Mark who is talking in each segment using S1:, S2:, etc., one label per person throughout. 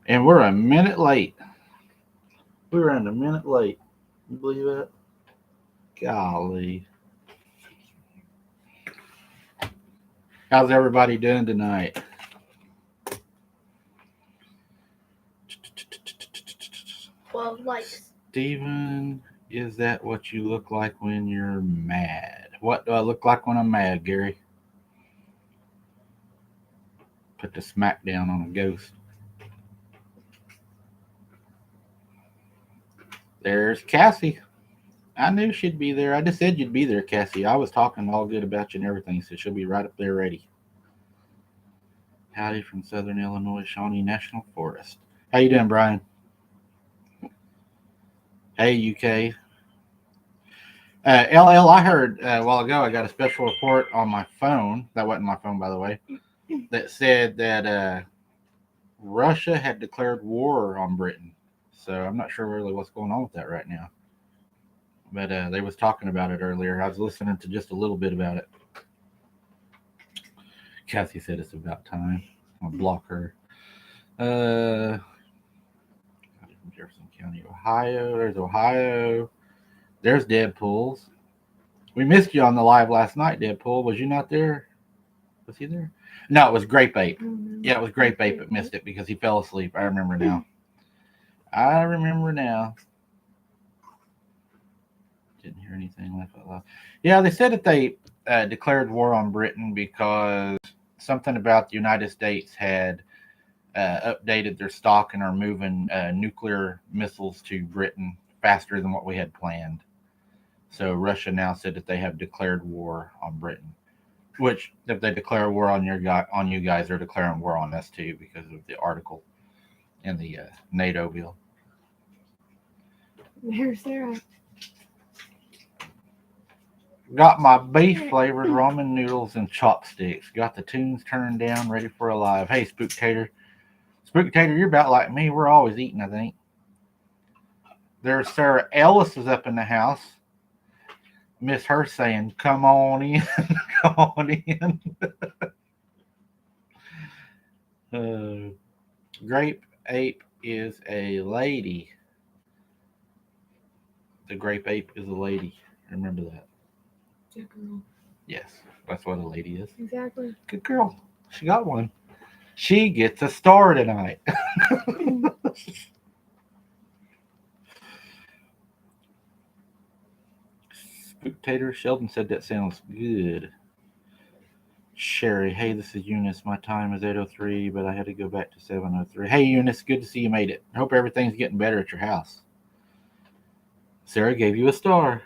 S1: And we're a minute late. We ran a minute late. You believe that? Golly. How's everybody doing tonight? Steven, is that what you look like when you're mad? What do I look like when I'm mad, Gary? Put the smack down on a ghost. There's Cassie. I knew she'd be there. I just said you'd be there, Cassie. I was talking all good about you and everything, so she'll be right up there ready. Howdy from Southern Illinois, Shawnee National Forest. How you doing, Brian? Hey, UK. LL, I heard a while ago I got a special report on my phone. That wasn't my phone, by the way. That said that Russia had declared war on Britain. So I'm not sure really what's going on with that right now. But they was talking about it earlier. I was listening to just a little bit about it. Kathy said it's about time. I'll block her. Jefferson County, Ohio. There's Ohio. There's Deadpools. We missed you on the live last night, Deadpool. Was you not there? Was he there? No, it was Grape Ape. Yeah, it was Grape Ape that missed it because he fell asleep. I remember now. Didn't hear anything like that. Yeah, they said that they declared war on Britain because something about the United States had updated their stock and are moving nuclear missiles to Britain faster than what we had planned. So Russia now said that they have declared war on Britain. Which, if they declare war on you guys, they're declaring war on us too because of the article in the NATO bill.
S2: There's Sarah.
S1: Got my beef flavored ramen noodles and chopsticks. Got the tunes turned down, ready for a live. Hey, Spooktator. Spooktator, you're about like me. We're always eating, I think. There's Sarah Ellis is up in the house. Miss her saying, come on in. Come on in. Grape Ape is a lady. The Grape Ape is a lady. Remember that.
S2: Good girl.
S1: Yes, that's what a lady is.
S2: Exactly.
S1: Good girl. She got one. She gets a star tonight. Spectator Sheldon said that sounds good. Sherry, hey, this is Eunice. My time is 8:03, but I had to go back to 7:03. Hey, Eunice, good to see you made it. I hope everything's getting better at your house. Sarah gave you a star.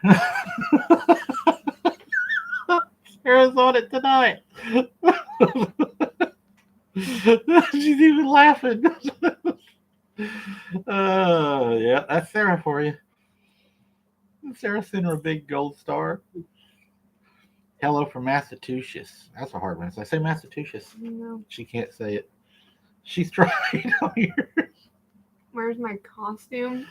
S1: Sarah's on it tonight. She's even laughing. Yeah, that's Sarah for you. Sarah sent her a big gold star. Hello from Massachusetts. That's a hard one. Did I say Massachusetts?
S2: No.
S1: She can't say it. She's trying on yours.
S2: Where's my costume?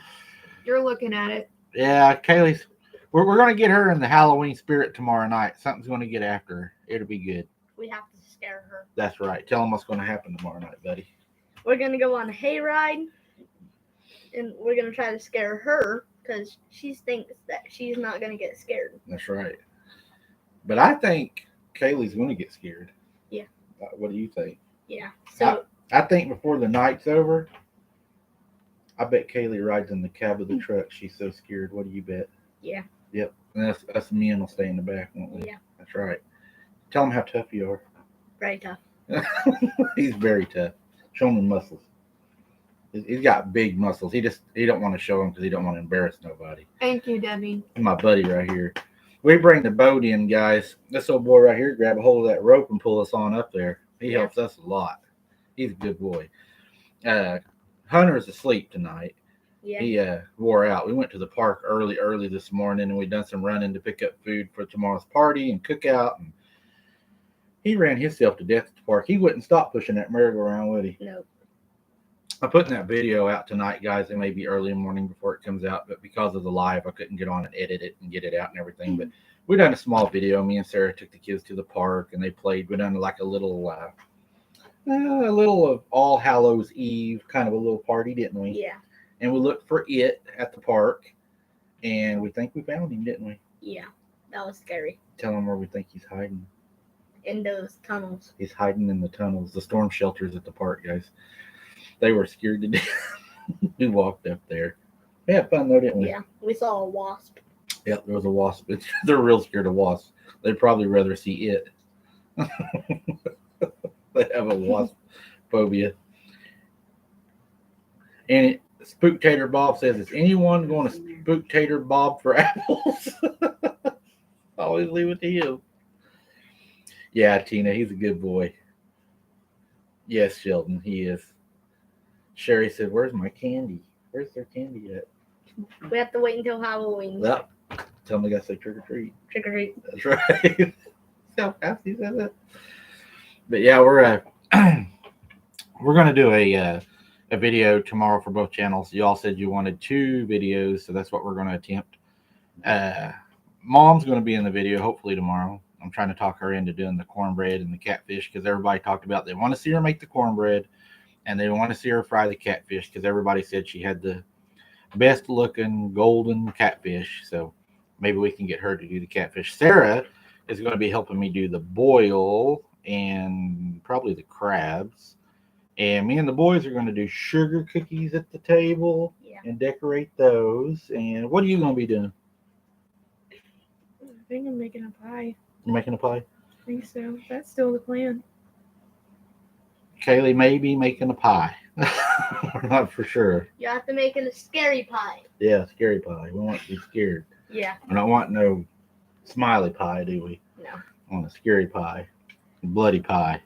S2: You're looking at it.
S1: Yeah, Kaylee's. We're going to get her in the Halloween spirit tomorrow night. Something's going to get after her. It'll be good.
S3: We have to scare her.
S1: That's right. Tell them what's going to happen tomorrow night, buddy.
S3: We're going to go on a hayride, and we're going to try to scare her because she thinks that she's not going to get scared.
S1: That's right. But I think Kaylee's going to get scared.
S3: Yeah.
S1: What do you think?
S3: Yeah. So
S1: I think before the night's over, I bet Kaylee rides in the cab of the truck. She's so scared. What do you bet?
S3: Yeah.
S1: Yep. And us men will stay in the back, won't we?
S3: Yeah.
S1: That's right. Tell him how tough you are.
S3: Very tough.
S1: He's very tough. Show him the muscles. He's got big muscles. He don't want to show them because he don't want to embarrass nobody.
S2: Thank you, Debbie.
S1: My buddy right here. We bring the boat in, guys. This old boy right here grab a hold of that rope and pull us on up there. He helps us a lot. He's a good boy. Hunter's asleep tonight.
S3: Yeah.
S1: He wore out. We went to the park early this morning, and we done some running to pick up food for tomorrow's party and cookout. And he ran himself to death at the park. He wouldn't stop pushing that merry-go-round, would he?
S3: Nope.
S1: I'm putting that video out tonight, guys. It may be early in the morning before it comes out, but because of the live, I couldn't get on and edit it and get it out and everything. But we done a small video. Me and Sarah took the kids to the park, and they played. We done like a little a little of All Hallows Eve, kind of a little party, didn't we?
S3: Yeah.
S1: And we looked for it at the park, and we think we found him, didn't we?
S3: Yeah. That was scary.
S1: Tell him where we think he's hiding.
S3: In those tunnels.
S1: He's hiding in the tunnels, the storm shelters at the park, guys. They were scared to death. We walked up there. We had fun though, didn't we?
S3: Yeah. We saw a wasp.
S1: Yep, there was a wasp. They're real scared of wasps. They'd probably rather see it. They have a wasp phobia. And Spooktator Bob says, is anyone going to Spooktator Bob for apples? Always leave it to him. Yeah, Tina, he's a good boy. Yes, Sheldon, he is. Sherry said, where's my candy? Where's their candy at?
S3: We have to wait until Halloween.
S1: Well, tell them they got to say trick or treat.
S3: Trick or treat.
S1: That's right. See how fast he said that? But yeah, we're gonna do a video tomorrow for both channels. You all said you wanted 2 videos, so that's what we're gonna attempt. Mom's gonna be in the video hopefully tomorrow. I'm trying to talk her into doing the cornbread and the catfish because everybody talked about they want to see her make the cornbread and they want to see her fry the catfish because everybody said she had the best looking golden catfish. So maybe we can get her to do the catfish. Sarah is going to be helping me do the boil and probably the crabs. And me and the boys are going to do sugar cookies at the table and decorate those. And what are you going to be doing?
S2: I think I'm making a pie.
S1: You making a pie?
S2: I think so. That's still the plan.
S1: Kaylee may be making a pie. We're not for sure.
S3: You have to make it a scary pie.
S1: Yeah, scary pie. We want to be scared.
S3: Yeah.
S1: We don't want no smiley pie, do we?
S3: No.
S1: I want a scary pie. Bloody pie.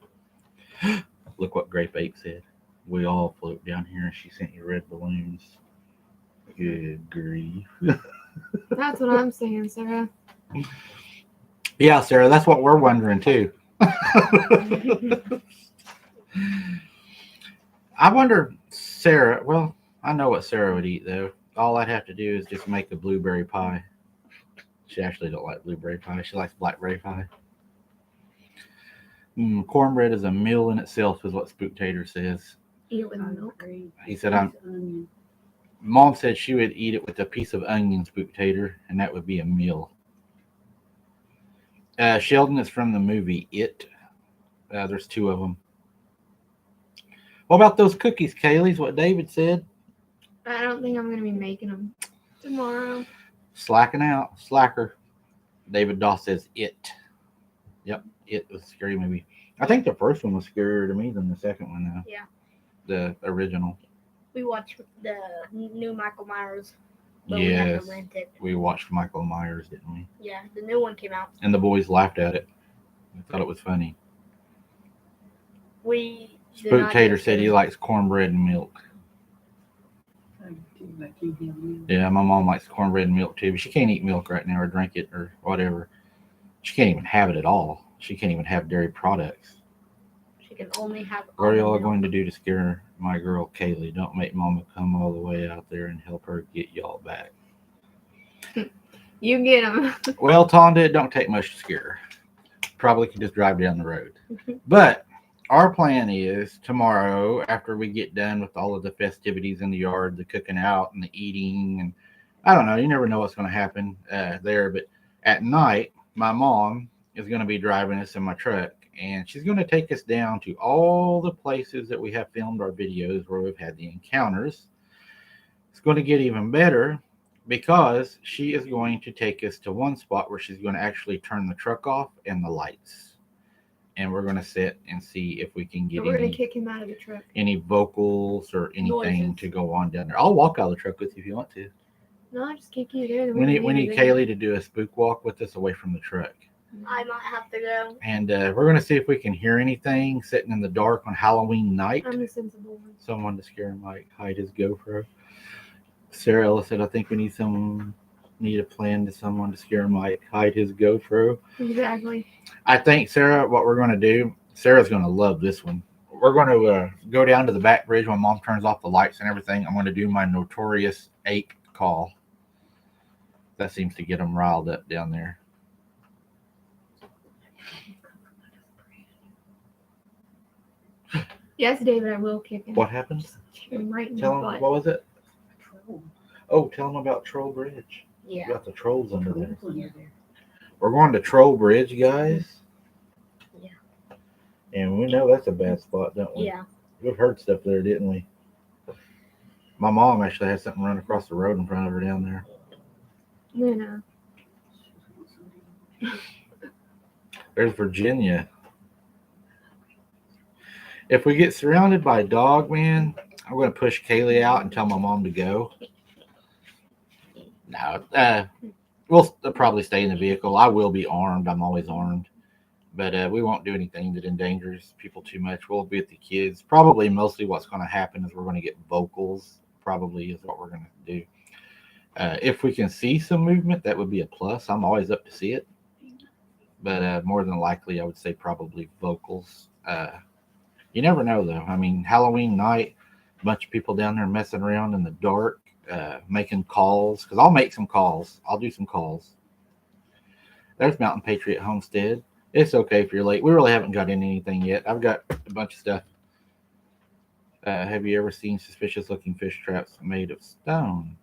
S1: Look what Grape Ape said. We all float down here and she sent you red balloons. Good grief.
S2: That's what I'm saying, Sarah.
S1: Yeah, Sarah, that's what we're wondering too. I wonder, Sarah, well, I know what Sarah would eat though. All I'd have to do is just make a blueberry pie. She actually don't like blueberry pie. She likes blackberry pie. Cornbread is a meal in itself, is what Spooktator says.
S2: Eat it with milk.
S1: He said, Mom said she would eat it with a piece of onion, Spooktator, and that would be a meal. Sheldon is from the movie It. There's 2 of them. What about those cookies, Kaylee's? What David said.
S2: I don't think I'm going to be making them tomorrow.
S1: Slacking out. Slacker. David Doss says It. Yep. It was a scary movie. I think the first one was scarier to me than the second one, though.
S3: Yeah.
S1: The original.
S3: We watched the new Michael Myers. But we had
S1: Yes.
S3: to rent it.
S1: We watched Michael Myers, didn't we?
S3: Yeah, the new one came out.
S1: And the boys laughed at it. They thought it was funny.
S3: We did not
S1: Spooktator
S3: get
S1: said he
S3: to-
S1: likes cornbread and milk. Yeah, my mom likes cornbread and milk too, but she can't eat milk right now or drink it or whatever. She can't even have it at all. She can't even have dairy products.
S3: She can only have.
S1: What are y'all
S3: almond milk.
S1: going to do to scare my girl Kaylee? Don't make Mama come all the way out there and help her get y'all back.
S2: You get them.
S1: Well, Tonda, it don't take much to scare her. Probably can just drive down the road. But our plan is tomorrow, after we get done with all of the festivities in the yard, the cooking out and the eating, and I don't know, you never know what's going to happen there. But at night, my mom is going to be driving us in my truck, and she's going to take us down to all the places that we have filmed our videos where we've had the encounters. It's going to get even better because she is going to take us to one spot where she's going to actually turn the truck off and the lights. And we're going to sit and see if we can get
S2: We're going to kick him out of the truck.
S1: any vocals or anything
S2: Noises.
S1: to go on down there. I'll walk out of the truck with you if you want to.
S2: No, I'll just kick you there.
S1: We need Kaylee to do a spook walk with us away from the truck.
S3: I might have to go.
S1: And we're going to see if we can hear anything sitting in the dark on Halloween night.
S2: I'm a sensible one.
S1: Someone to scare him, like hide his GoPro. Sarah Ellis said, I think we need a plan to someone to scare Mike, hide his GoPro.
S2: Exactly.
S1: I think, Sarah, what we're going to do, Sarah's going to love this one. We're going to go down to the back bridge when Mom turns off the lights and everything. I'm going to do my notorious ape call. That seems to get them riled up down there.
S2: Yes, David, I will kick him.
S1: What happened?
S2: Kick him right in the
S1: Tell him,
S2: butt.
S1: what was it? Oh, tell him about Troll Bridge.
S3: Yeah.
S1: About the trolls under there. We're going to Troll Bridge, guys.
S3: Yeah.
S1: And we know that's a bad spot, don't we?
S3: Yeah.
S1: We've heard stuff there, didn't we? My mom actually had something run across the road in front of her down there.
S2: No.
S1: There's Virginia. If we get surrounded by a dog, man, I'm going to push Kaylee out and tell my mom to go. No, we'll probably stay in the vehicle. I will be armed. I'm always armed. But we won't do anything that endangers people too much. We'll be with the kids. Probably mostly what's going to happen is we're going to get vocals, probably is what we're going to do. If we can see some movement, that would be a plus. I'm always up to see it. But more than likely, I would say probably vocals. You never know, though. I mean, Halloween night, a bunch of people down there messing around in the dark, making calls. Because I'll make some calls. I'll do some calls. There's Mountain Patriot Homestead. It's okay if you're late. We really haven't got anything yet. I've got a bunch of stuff. Have you ever seen suspicious-looking fish traps made of stone?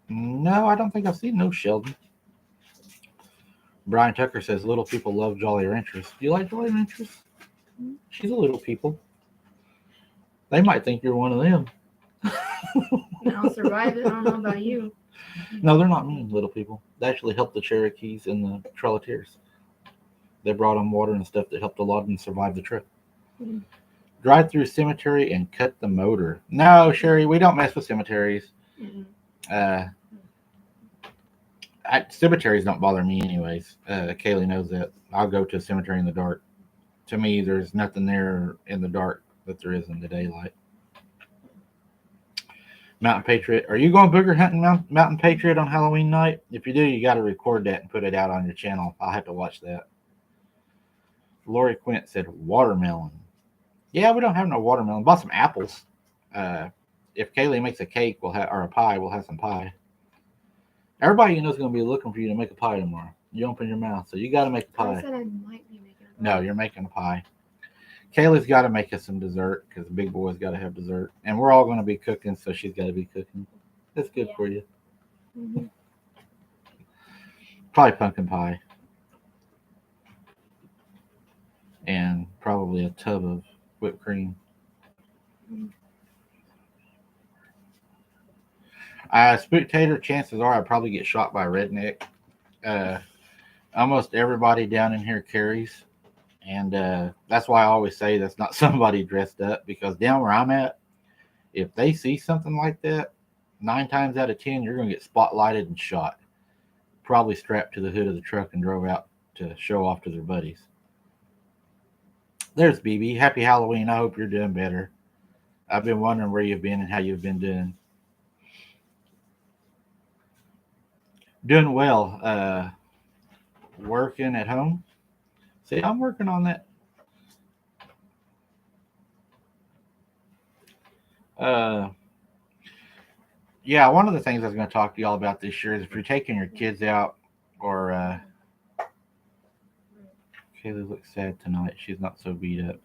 S1: No, I don't think I've seen those, Sheldon. Brian Tucker says, little people love Jolly Ranchers. Do you like Jolly Ranchers? She's a little people. They might think you're one of them.
S2: I'll survive it. I don't know about you.
S1: No, they're not mean, little people. They actually helped the Cherokees and the Trolleteers. They brought them water and stuff that helped a lot of them survive the trip.
S2: Mm-hmm.
S1: Drive through cemetery and cut the motor. No, Sherry, we don't mess with cemeteries.
S2: Mm-hmm.
S1: Cemeteries don't bother me anyways. Kaylee knows that. I'll go to a cemetery in the dark. To me, there's nothing there in the dark that there is in the daylight. Mountain Patriot. Are you going booger hunting Mountain Patriot on Halloween night? If you do, you got to record that and put it out on your channel. I'll have to watch that. Lori Quint said watermelon. Yeah, we don't have no watermelon. Bought some apples. If Kaylee makes a cake, or a pie, we'll have some pie. Everybody you know is going to be looking for you to make a pie tomorrow. You open your mouth, so you got to make a pie.
S2: I said I might be making a pie.
S1: No, you're making a pie. Kaylee's got to make us some dessert because the big boy's got to have dessert. And we're all going to be cooking, so she's got to be cooking. That's good for you.
S2: Mm-hmm.
S1: Probably pumpkin pie. And probably a tub of whipped cream. Spooktator, chances are I'd probably get shot by a redneck. Almost everybody down in here carries. And that's why I always say that's not somebody dressed up. Because down where I'm at, if they see something like that, 9 times out of 10, you're going to get spotlighted and shot. Probably strapped to the hood of the truck and drove out to show off to their buddies. There's BB. Happy Halloween. I hope you're doing better. I've been wondering where you've been and how you've been doing. Doing well. Working at home. See, I'm working on that. Yeah, one of the things I was going to talk to y'all about this year is if you're taking your kids out or Kaylee looks sad tonight. She's not so beat up.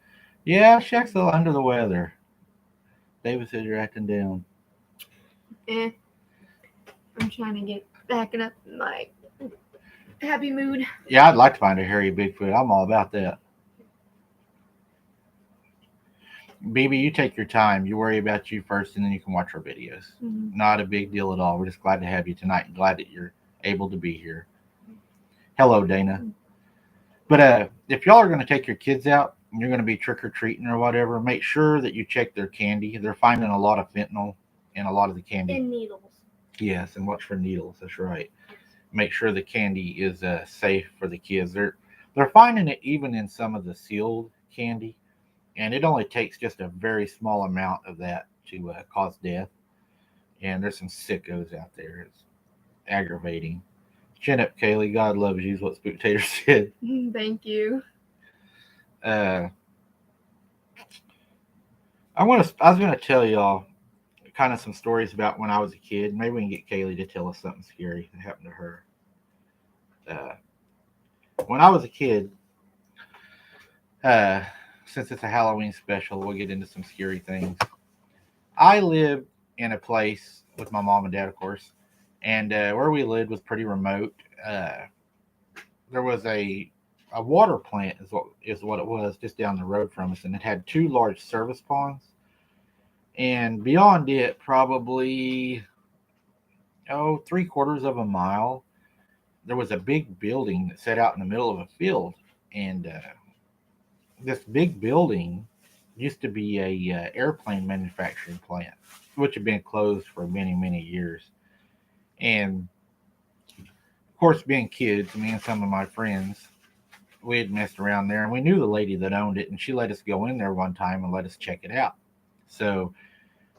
S1: Yeah, she acts a little under the weather. David said you're acting down.
S2: I'm trying to get back up in my happy mood.
S1: Yeah, I'd like to find a hairy Bigfoot. I'm all about that. BB, you take your time. You worry about you first, and then you can watch our videos.
S2: Mm-hmm.
S1: Not a big deal at all. We're just glad to have you tonight and glad that you're able to be here. Hello, Dana. But if y'all are going to take your kids out and you're going to be trick-or-treating or whatever, make sure that you check their candy. They're finding a lot of fentanyl in a lot of the candy.
S3: And needles.
S1: Yes, and watch for needles. That's right. Make sure the candy is safe for the kids. They're finding it even in some of the sealed candy, and it only takes just a very small amount of that to cause death. And there's some sickos out there. It's aggravating. Chin up, Kaylee. God loves you is what Spooktator said.
S2: Thank you.
S1: I was going to tell y'all kind of some stories about when I was a kid. Maybe we can get Kaylee to tell us something scary that happened to her. When I was a kid, since it's a Halloween special, we'll get into some scary things. I lived in a place with my mom and dad, of course, and where we lived was pretty remote. Uh, there was a water plant is what it was just down the road from us, and it had two large service ponds, and beyond it, probably 3/4 of a mile, there was a big building that sat out in the middle of a field, and this big building used to be a airplane manufacturing plant, which had been closed for many years. And of course, being kids, me and some of my friends, we had messed around there, and we knew the lady that owned it, and she let us go in there one time and let us check it out. So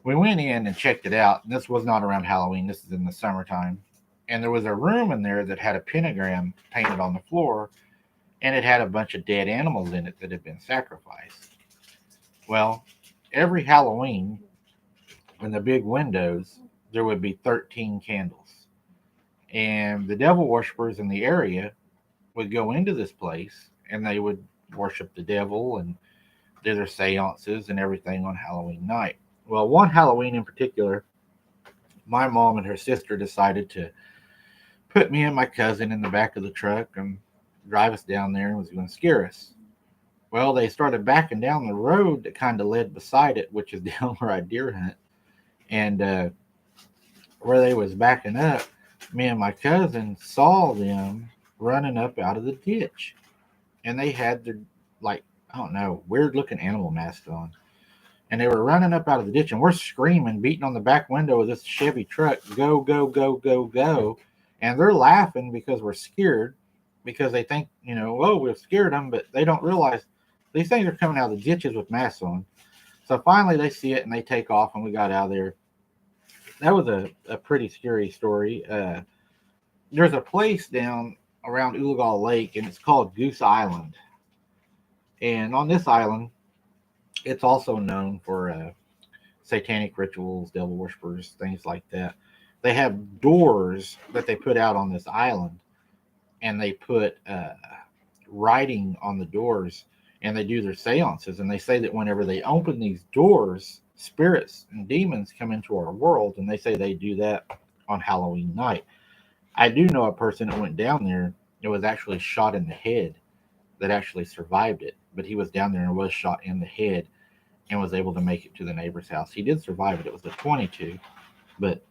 S1: we went in and checked it out. And this was not around Halloween. This is in the summertime, and there was a room in there that had a pentagram painted on the floor, and it had a bunch of dead animals in it that had been sacrificed. Well, every Halloween in the big windows, there would be 13 candles. And the devil worshippers in the area would go into this place and they would worship the devil and do their seances and everything on Halloween night. Well, one Halloween in particular, my mom and her sister decided to put me and my cousin in the back of the truck and drive us down there and was going to scare us. Well, they started backing down the road that kind of led beside it, which is down where I deer hunt. And where they was backing up, me and my cousin saw them running up out of the ditch. And they had their, like, I don't know, weird looking animal masks on. And they were running up out of the ditch, and we're screaming, beating on the back window of this Chevy truck, go, go, go, go, go. And they're laughing because we're scared, because they think, oh, we've scared them, but they don't realize these things are coming out of the ditches with masks on. So finally they see it and they take off, and we got out of there. That was a pretty scary story. There's a place down around Ulagal Lake, and it's called Goose Island. And on this island, it's also known for satanic rituals, devil worshippers, things like that. They have doors that they put out on this island, and they put writing on the doors, and they do their seances. And they say that whenever they open these doors, spirits and demons come into our world, and they say they do that on Halloween night. I do know a person that went down there and was actually shot in the head that actually survived it, but he was down there and was shot in the head and was able to make it to the neighbor's house. He did survive it. It was a 22, but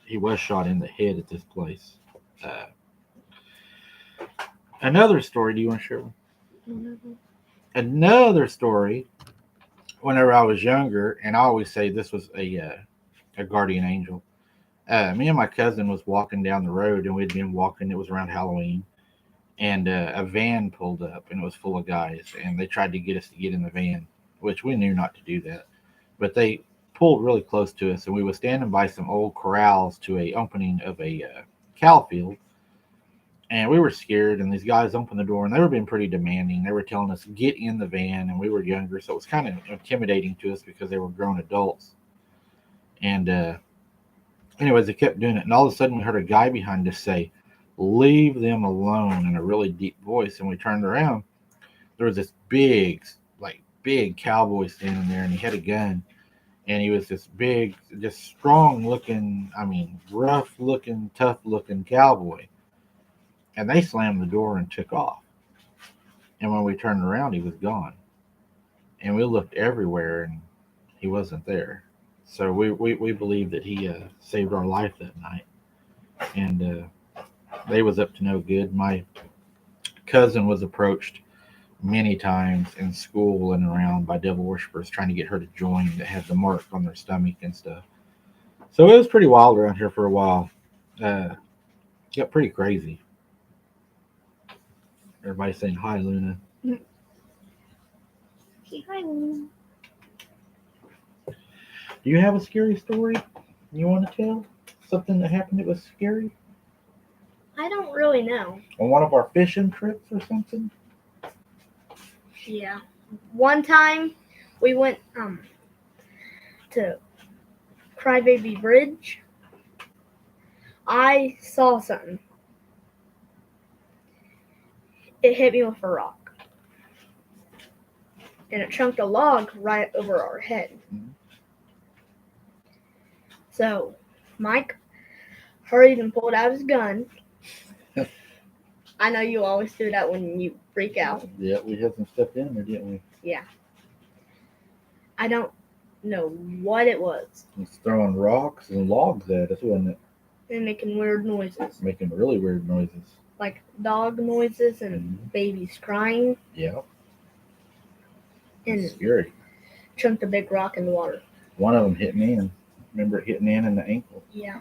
S1: he was shot in the head at this place. Uh, Another story. Do you want to share one?
S2: Mm-hmm.
S1: Another story. Whenever I was younger, and I always say this was a guardian angel. Me and my cousin was walking down the road, and we'd been walking. It was around Halloween, and a van pulled up, and it was full of guys, and they tried to get us to get in the van, which we knew not to do that. But they pulled really close to us, and we were standing by some old corrals to a opening of a cow field, and we were scared. And these guys opened the door, and they were being pretty demanding. They were telling us get in the van, and we were younger, so it was kind of intimidating to us because they were grown adults. And anyways, they kept doing it, and all of a sudden we heard a guy behind us say, "Leave them alone," in a really deep voice. And we turned around. There was this big cowboy standing there, and he had a gun, and he was this big, just strong looking, rough looking, tough looking cowboy. And they slammed the door and took off. And when we turned around, he was gone. And we looked everywhere, and he wasn't there. So we believe that he saved our life that night. And they was up to no good. My cousin was approached many times in school and around by devil worshippers trying to get her to join that had the mark on their stomach and stuff. So it was pretty wild around here for a while. Got pretty crazy. Everybody saying hi, Luna.
S2: Say hi, Luna.
S1: Do you have a scary story you want to tell? Something that happened that was scary?
S3: I don't really know.
S1: On one of our fishing trips or something?
S3: Yeah. One time we went to Crybaby Bridge. I saw something. It hit me with a rock. and it chunked a log right over our head.
S1: Mhm.
S3: So Mike hurried and pulled out his gun. I know you always do that when you freak out.
S1: Yeah, we had some stuff in there, didn't we?
S3: Yeah. I don't know what it was.
S1: It's throwing rocks and logs at us, wasn't it?
S3: And making weird noises.
S1: Making really weird noises.
S3: Like dog noises and
S1: Mhm.
S3: babies crying.
S1: Yeah.
S3: And
S1: It's scary.
S3: chunked a big rock in the water.
S1: One of them hit Nan. Remember it hit Nan in the ankle?
S3: Yeah.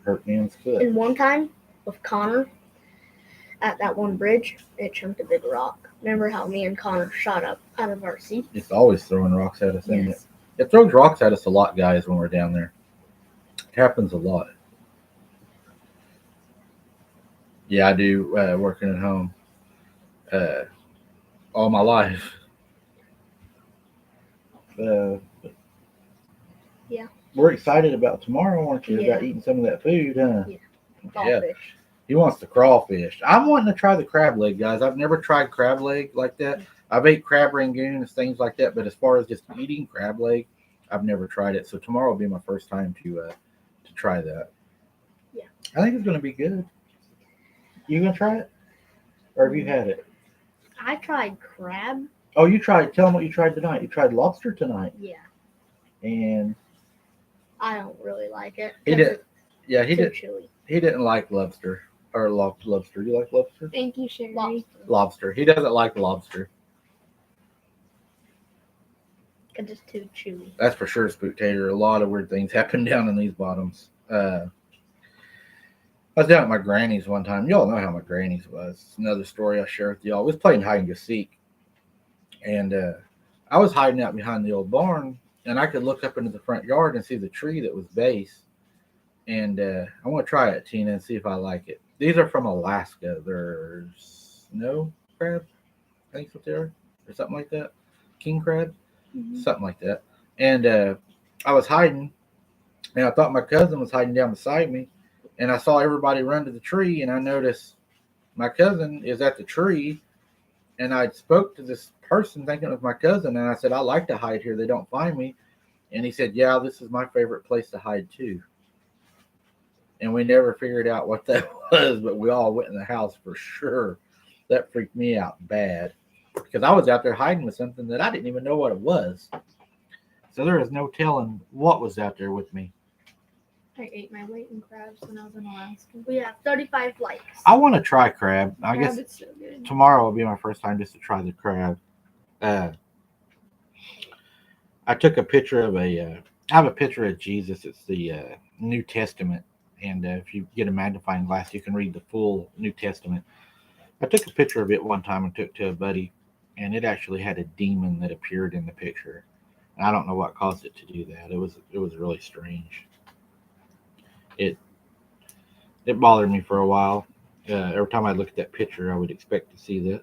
S1: Hurt Nan's foot.
S3: And one time with Connor at that one bridge, it chunked a big rock. Remember how me and Connor shot up out of our seat?
S1: It's always throwing rocks at us, isn't
S3: Yes.
S1: it? It throws rocks at us a lot, guys, when we're down there. It happens a lot. Yeah, I do working at home all my life.
S3: Yeah.
S1: We're excited about tomorrow, aren't you?
S3: Yeah.
S1: About eating some of that food, huh?
S3: Yeah.
S1: Yeah.
S3: Crawfish.
S1: He wants the crawfish. I'm wanting to try the crab leg, guys. I've never tried crab leg like that. I've ate crab rangoons, things like that, but as far as just eating crab leg, I've never tried it. So tomorrow will be my first time to try that.
S3: Yeah.
S1: I think it's going to be good. You gonna try it, or have you had it?
S3: I tried crab.
S1: Oh, you tried. Tell them what you tried tonight. You tried lobster tonight,
S3: Yeah.
S1: and
S3: I don't really like it.
S1: He
S3: 'cause
S1: did-
S3: it's
S1: yeah, he
S3: too
S1: did.
S3: chewy.
S1: He didn't like lobster or lobster. You like lobster?
S2: Thank you, Sherry.
S3: Lobster.
S1: Lobster. He doesn't like lobster.
S3: Because it's too chewy.
S1: That's for sure, Spooktator. A lot of weird things happen down in these bottoms. I was down at my granny's one time. Y'all know how my granny's was. It's another story I'll share with y'all. I was playing hide and go seek, and I was hiding out behind the old barn, and I could look up into the front yard and see the tree that was base. And I want to try it, Tina, and see if I like it. These are from Alaska. They're snow crab, I think that's what they are, or something like that. King crab, something like that. And I was hiding, and I thought my cousin was hiding down beside me. And I saw everybody run to the tree, and I noticed my cousin is at the tree. And I spoke to this person thinking it was my cousin, and I said, I like to hide here. They don't find me. And he said, yeah, this is my favorite place to hide too. And we never figured out what that was, but we all went in the house for sure. That freaked me out bad because I was out there hiding with something that I didn't even know what it was. So there is no telling what was out there with me.
S2: I ate my weight in crabs when I was in Alaska.
S3: We have 35 likes.
S1: I want to try crab. I
S2: Crab
S1: guess
S2: is so good.
S1: tomorrow will be my first time just to try the crab. I took a picture of I have a picture of Jesus. It's the New Testament. And if you get a magnifying glass, you can read the full New Testament. I took a picture of it one time and took it to a buddy, and it actually had a demon that appeared in the picture. And I don't know what caused it to do that. It was really strange. It bothered me for a while. Every time I looked at that picture, I would expect to see that,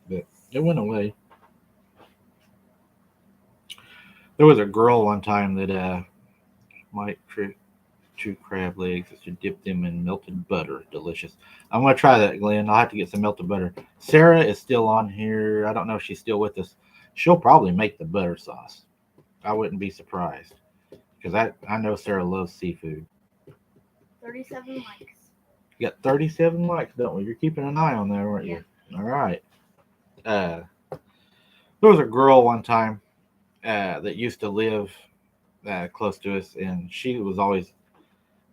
S1: but it went away. There was a girl one time that might trick 2 crab legs. That should dip them in melted butter. Delicious. I'm going to try that, Glenn. I'll have to get some melted butter. Sarah is still on here. I don't know if she's still with us. She'll probably make the butter sauce. I wouldn't be surprised because I know Sarah loves seafood.
S3: 37 likes.
S1: You got 37 likes, don't we? You're keeping an eye on that, aren't you? All right. There was a girl one time that used to live close to us, and she was always,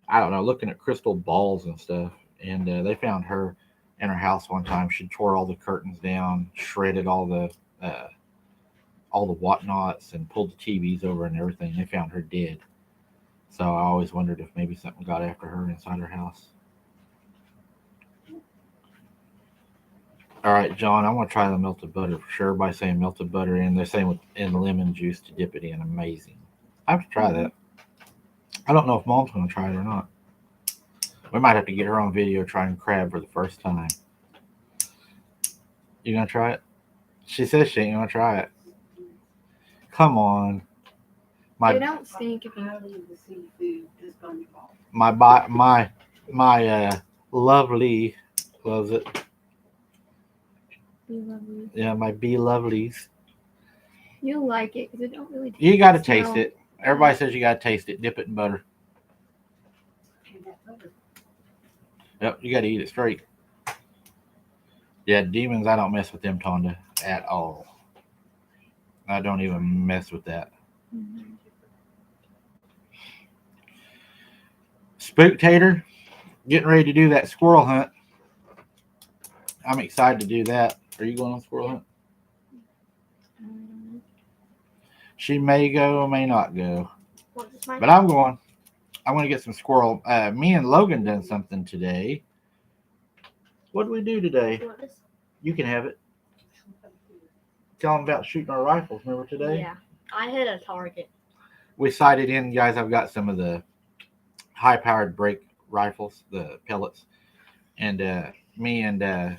S1: I don't know, looking at crystal balls and stuff. And they found her in her house one time. She tore all the curtains down, shredded all the whatnots, and pulled the TVs over and everything. They found her dead. So I always wondered if maybe something got after her inside her house. All right, John, I want to try the melted butter for sure. Everybody's saying melted butter, and they're saying in lemon juice to dip it in. Amazing. I have to try that. I don't know if Mom's going to try it or not. We might have to get her on video trying crab for the first time. You going to try it? She says she ain't going to try it. Come on.
S2: They don't stink if you
S1: My lovely loves it.
S2: be lovely.
S1: Yeah, my bee lovelies.
S2: You'll like it because it don't really taste.
S1: You got to taste
S2: smell.
S1: it. Everybody says you got to taste it. Dip it in butter. Yep, you got to eat it straight. Yeah, demons, I don't mess with them, Tonda, at all. I don't even mess with that.
S2: Mhm.
S1: Spooktator, getting ready to do that squirrel hunt. I'm excited to do that. Are you going on squirrel hunt? She may go, may not go.
S3: Want this, Mike?
S1: But I'm going. I want to get some squirrel. Me and Logan done something today. What did we do today?
S3: You want this?
S1: You can have it. Tell them about shooting our rifles. Remember today?
S3: Yeah. I hit a target.
S1: We sighted in, guys. I've got some of the high-powered brake rifles, the pellets, and me and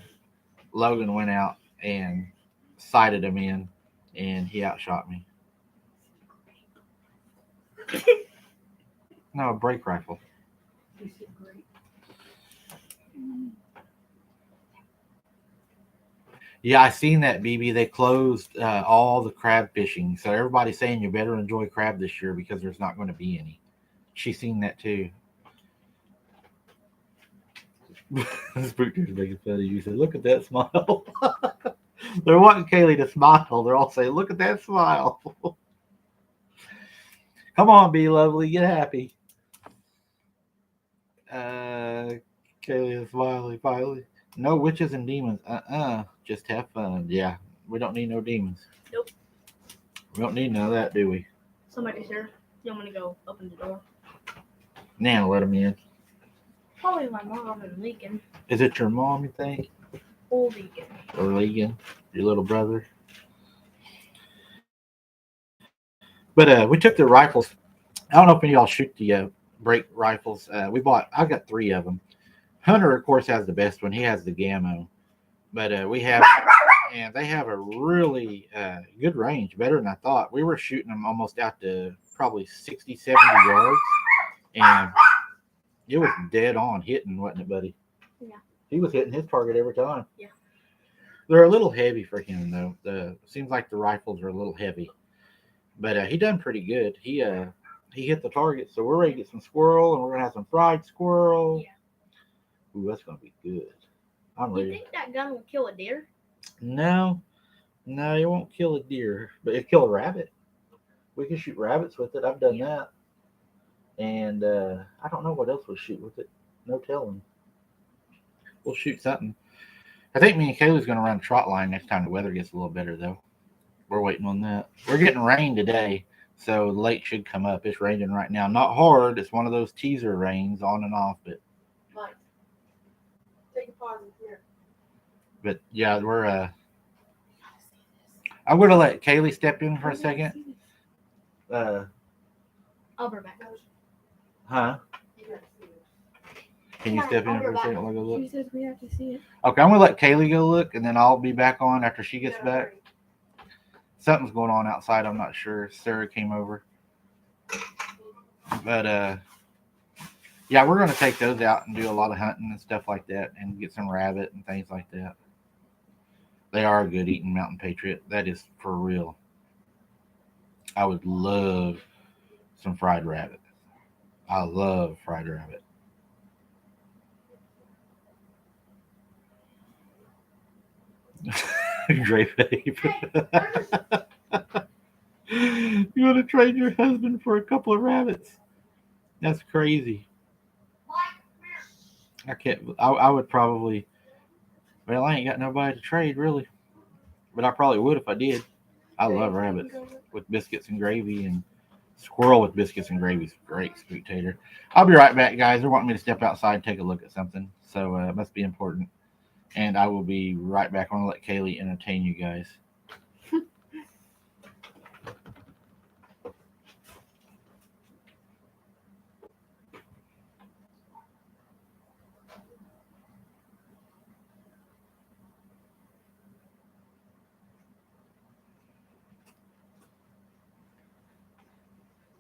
S1: Logan went out and sighted him in, and he outshot me. No, a brake rifle. Yeah, I seen that, BB. They closed all the crab fishing, so everybody's saying you better enjoy crab this year because there's not going to be any. She's seen that too. Spooker's making fun of you. Said, "Look at that smile." They're wanting Kaylee to smile. They're all saying, "Look at that smile." Come on, be lovely, get happy. Kaylee is smiling finally. No witches and demons. Just have fun. Yeah, we don't need no demons.
S3: Nope.
S1: We don't need none of that, do we?
S3: Somebody's here. You want me to go open the door?
S1: Now let them in.
S3: Probably my mom and Legan.
S1: Is it your mom, you think?
S3: Or Legan.
S1: Or Legan, your little brother? But we took the rifles. I don't know if any of y'all shoot the brake rifles. I've got 3 of them. Hunter, of course, has the best one. He has the Gammo. But we have, and they have a really good range, better than I thought. We were shooting them almost out to probably 60, 70 yards. And it was dead on hitting, wasn't it, buddy?
S3: Yeah.
S1: He was hitting his target every time.
S3: Yeah.
S1: They're a little heavy for him, though. Seems like the rifles are a little heavy. But he done pretty good. He hit the target, so we're ready to get some squirrel, and we're gonna have some fried squirrel.
S3: Yeah.
S1: Ooh, that's gonna be good. I'm
S3: Do you
S1: ready.
S3: think that gun will kill a deer?
S1: No, it won't kill a deer, but it'll kill a rabbit. We can shoot rabbits with it. I've done that, and I don't know what else we'll shoot with it. No telling. We'll shoot something. I think me and Kaylee's gonna run a trot line next time the weather gets a little better, though. We're waiting on that. We're getting rain today, so the lake should come up. It's raining right now. Not hard. It's one of those teaser rains on and off, but
S4: Like, take a pause and here.
S1: but yeah, we're I'm gonna let Kaylee step in for a second.
S3: I'll be back.
S1: Huh?
S4: You gotta see it.
S1: Can you step in for a second? I'll go
S2: She
S1: look.
S2: says we have to see it.
S1: Okay, I'm gonna let Kaylee go look, and then I'll be back on after she gets back. Something's going on outside. I'm not sure. Sarah came over, but yeah, we're gonna take those out and do a lot of hunting and stuff like that, and get some rabbit and things like that. They are a good eating mountain patriot. That is for real. I would love some fried rabbit. I love fried rabbit. Great babe. You want to trade your husband for a couple of rabbits? That's crazy. I can't. I would probably. Well, I ain't got nobody to trade really, but I probably would if I did. I love rabbits with biscuits and gravy, and squirrel with biscuits and gravy is great, sweet tater. I'll be right back, guys. They're wanting me to step outside and take a look at something, so it must be important. And I will be right back. I want to let Kaylee entertain you guys.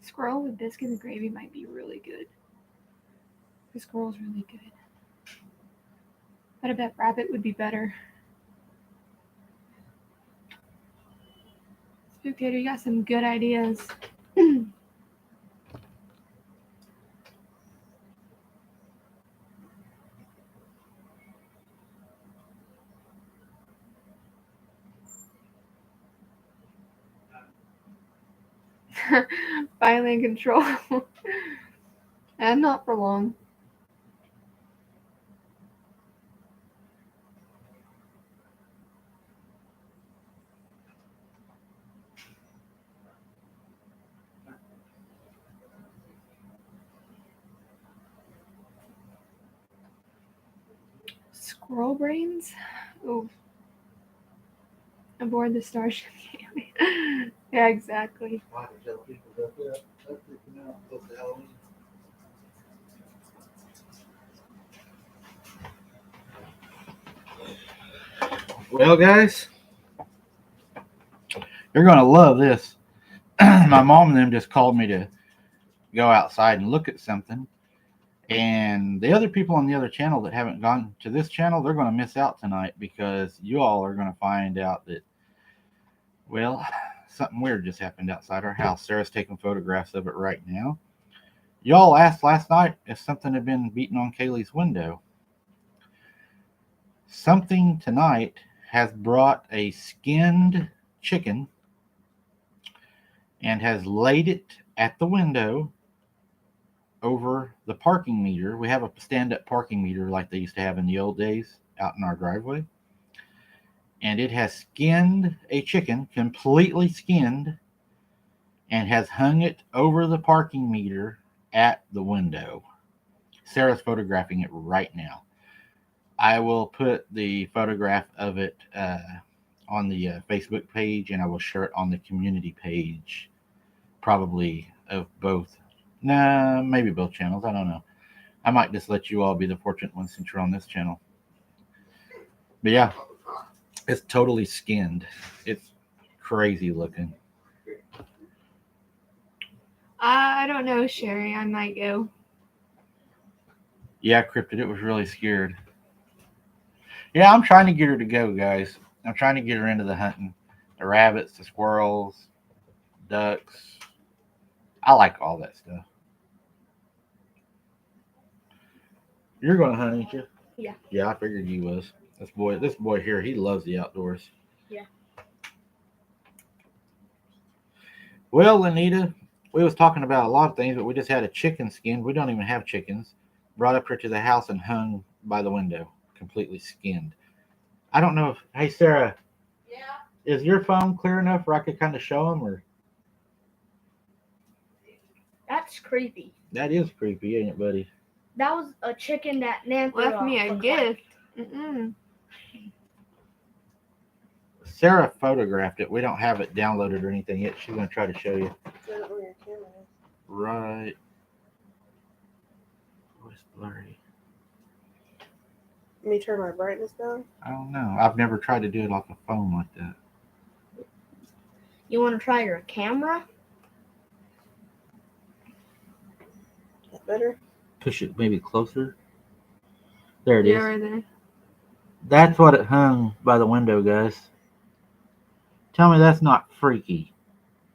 S2: Squirrel with biscuits and gravy might be really good. The squirrel's really good. But I bet rabbit would be better. Spookator, you got some good ideas. Finally in control. And not for long. Squirrel brains? Oh. Aboard the Starship. Yeah, exactly.
S1: Why to tell people about that? That's freaking out. Close to Halloween. Well, guys, you're gonna love this. My mom and them just called me to go outside and look at something. And the other people on the other channel that haven't gone to this channel, they're going to miss out tonight because you all are going to find out that, well, something weird just happened outside our house. Sarah's taking photographs of it right now. Y'all asked last night if something had been beaten on Kaylee's window. Something tonight has brought a skinned chicken and has laid it at the window over the parking meter. We have a stand-up parking meter like they used to have in the old days out in our driveway. And it has skinned a chicken, completely skinned, and has hung it over the parking meter at the window. Sarah's photographing it right now. I will put the photograph of it on the Facebook page, and I will share it on the community page, probably of both. Nah, maybe both channels. I don't know. I might just let you all be the fortunate ones since you're on this channel. But yeah, it's totally skinned. It's crazy looking.
S2: I don't know, Sherry. I might go.
S1: Yeah, Cryptid, it was really scared. Yeah, I'm trying to get her to go, guys. I'm trying to get her into the hunting. The rabbits, the squirrels, ducks. I like all that stuff. You're going to hunt, ain't you?
S3: Yeah.
S1: Yeah, I figured you was. This boy here, he loves the outdoors.
S3: Yeah.
S1: Well, Anita, we was talking about a lot of things, but we just had a chicken skinned. We don't even have chickens. Brought up here to the house and hung by the window, completely skinned. I don't know if, hey, Sarah.
S4: Yeah.
S1: Is your phone clear enough where I could kind of show them, or?
S3: That's creepy.
S1: That is creepy, ain't it, buddy?
S3: That was a chicken that Nancy
S2: Left me a
S3: looked
S2: gift.
S3: like.
S1: Sarah photographed it. We don't have it downloaded or anything yet. She's going to try to show you.
S4: Set it where your camera is.
S1: Right. Oh, it's blurry.
S4: Let me turn my brightness down.
S1: I don't know. I've never tried to do it off a phone like that.
S3: You want to try your camera?
S4: That better?
S1: Push it maybe closer. There it
S2: Yeah,
S1: is.
S2: right there.
S1: That's what it hung by the window, guys. Tell me that's not freaky.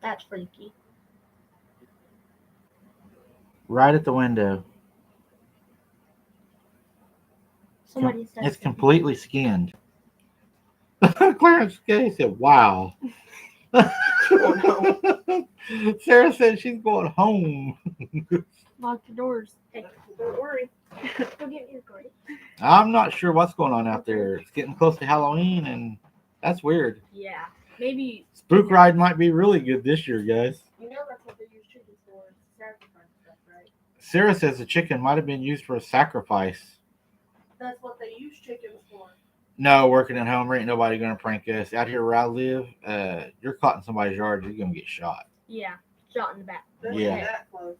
S3: That's freaky.
S1: Right at the window.
S3: Somebody said
S1: It's
S3: something.
S1: completely skinned. Clarence Gay said, wow. Sarah said she's going home.
S2: Lock the doors.
S3: Hey, don't worry. Go get your grade.
S1: I'm not sure what's going on out there. It's getting close to Halloween, and that's weird.
S3: Yeah. Maybe.
S1: Spook Ride might be really good this year, guys.
S4: You know that's what they use chickens for. Sacrifice stuff, right?
S1: Sarah says the chicken might have been used for a sacrifice.
S4: That's what they use chickens for.
S1: No, working at home, there ain't nobody going to prank us. Out here where I live, you're caught in somebody's yard, you're going to get shot.
S3: Yeah. Shot in the back.
S4: That's
S1: Yeah.
S4: that close.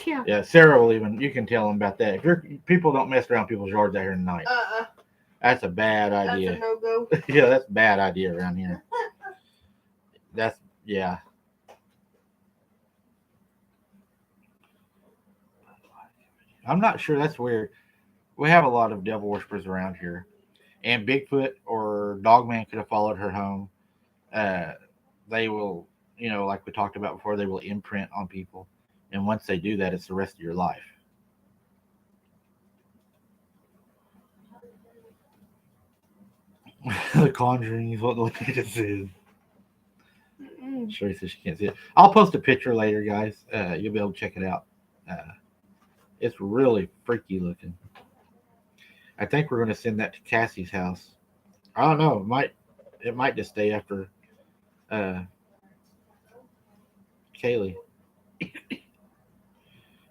S2: Yeah.
S1: Yeah, Sarah will even, you can tell them about that. If people don't mess around people's yards out here tonight. That's a bad
S4: That's
S1: idea.
S4: a no-go.
S1: Yeah, that's a bad idea around here. That's, yeah. I'm not sure. That's weird. We have a lot of devil worshippers around here. And Bigfoot or Dogman could have followed her home. They will like we talked about before, they will imprint on people. And once they do that, it's the rest of your life. The Conjuring is what the lady said. Sherry says she can't see it. I'll post a picture later, guys. You'll be able to check it out. It's really freaky looking. I think we're going to send that to Cassie's house. I don't know. It might just stay after Kaylee.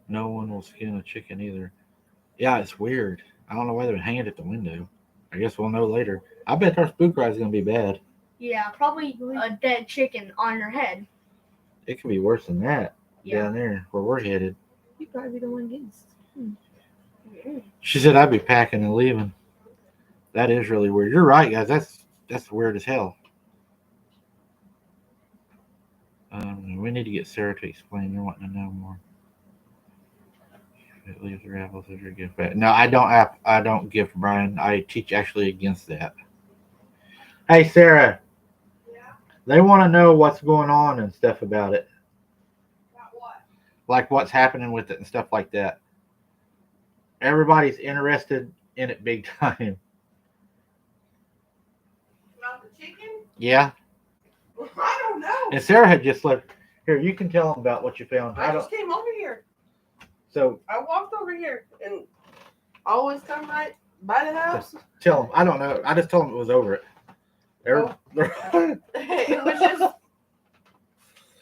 S1: No one will skin a chicken either. Yeah, it's weird. I don't know why they're hanging at the window. I guess we'll know later. I bet our spook ride is going to be bad.
S3: Yeah, probably a dead chicken on your head.
S1: It could be worse than that
S3: Yeah.
S1: down there where we're headed.
S2: You'd probably be the one getting.
S1: She said I'd be packing and leaving. That is really weird. You're right, guys. That's weird as hell. We need to get Sarah to explain. You're wanting to know more. It leaves the apples as your gift back. No, I don't gift Brian. I teach actually against that. Hey, Sarah.
S4: Yeah.
S1: They want to know what's going on and stuff about it.
S4: About what?
S1: Like what's happening with it and stuff like that. Everybody's interested in it big time.
S4: About the chicken?
S1: Yeah.
S4: I don't know.
S1: And Sarah had just left. Here, you can tell them about what you found.
S4: I just came over here.
S1: So
S4: I walked over here and I always come right by the house.
S1: tell them. I don't know. I just told them it was over it.
S4: Oh. It was just.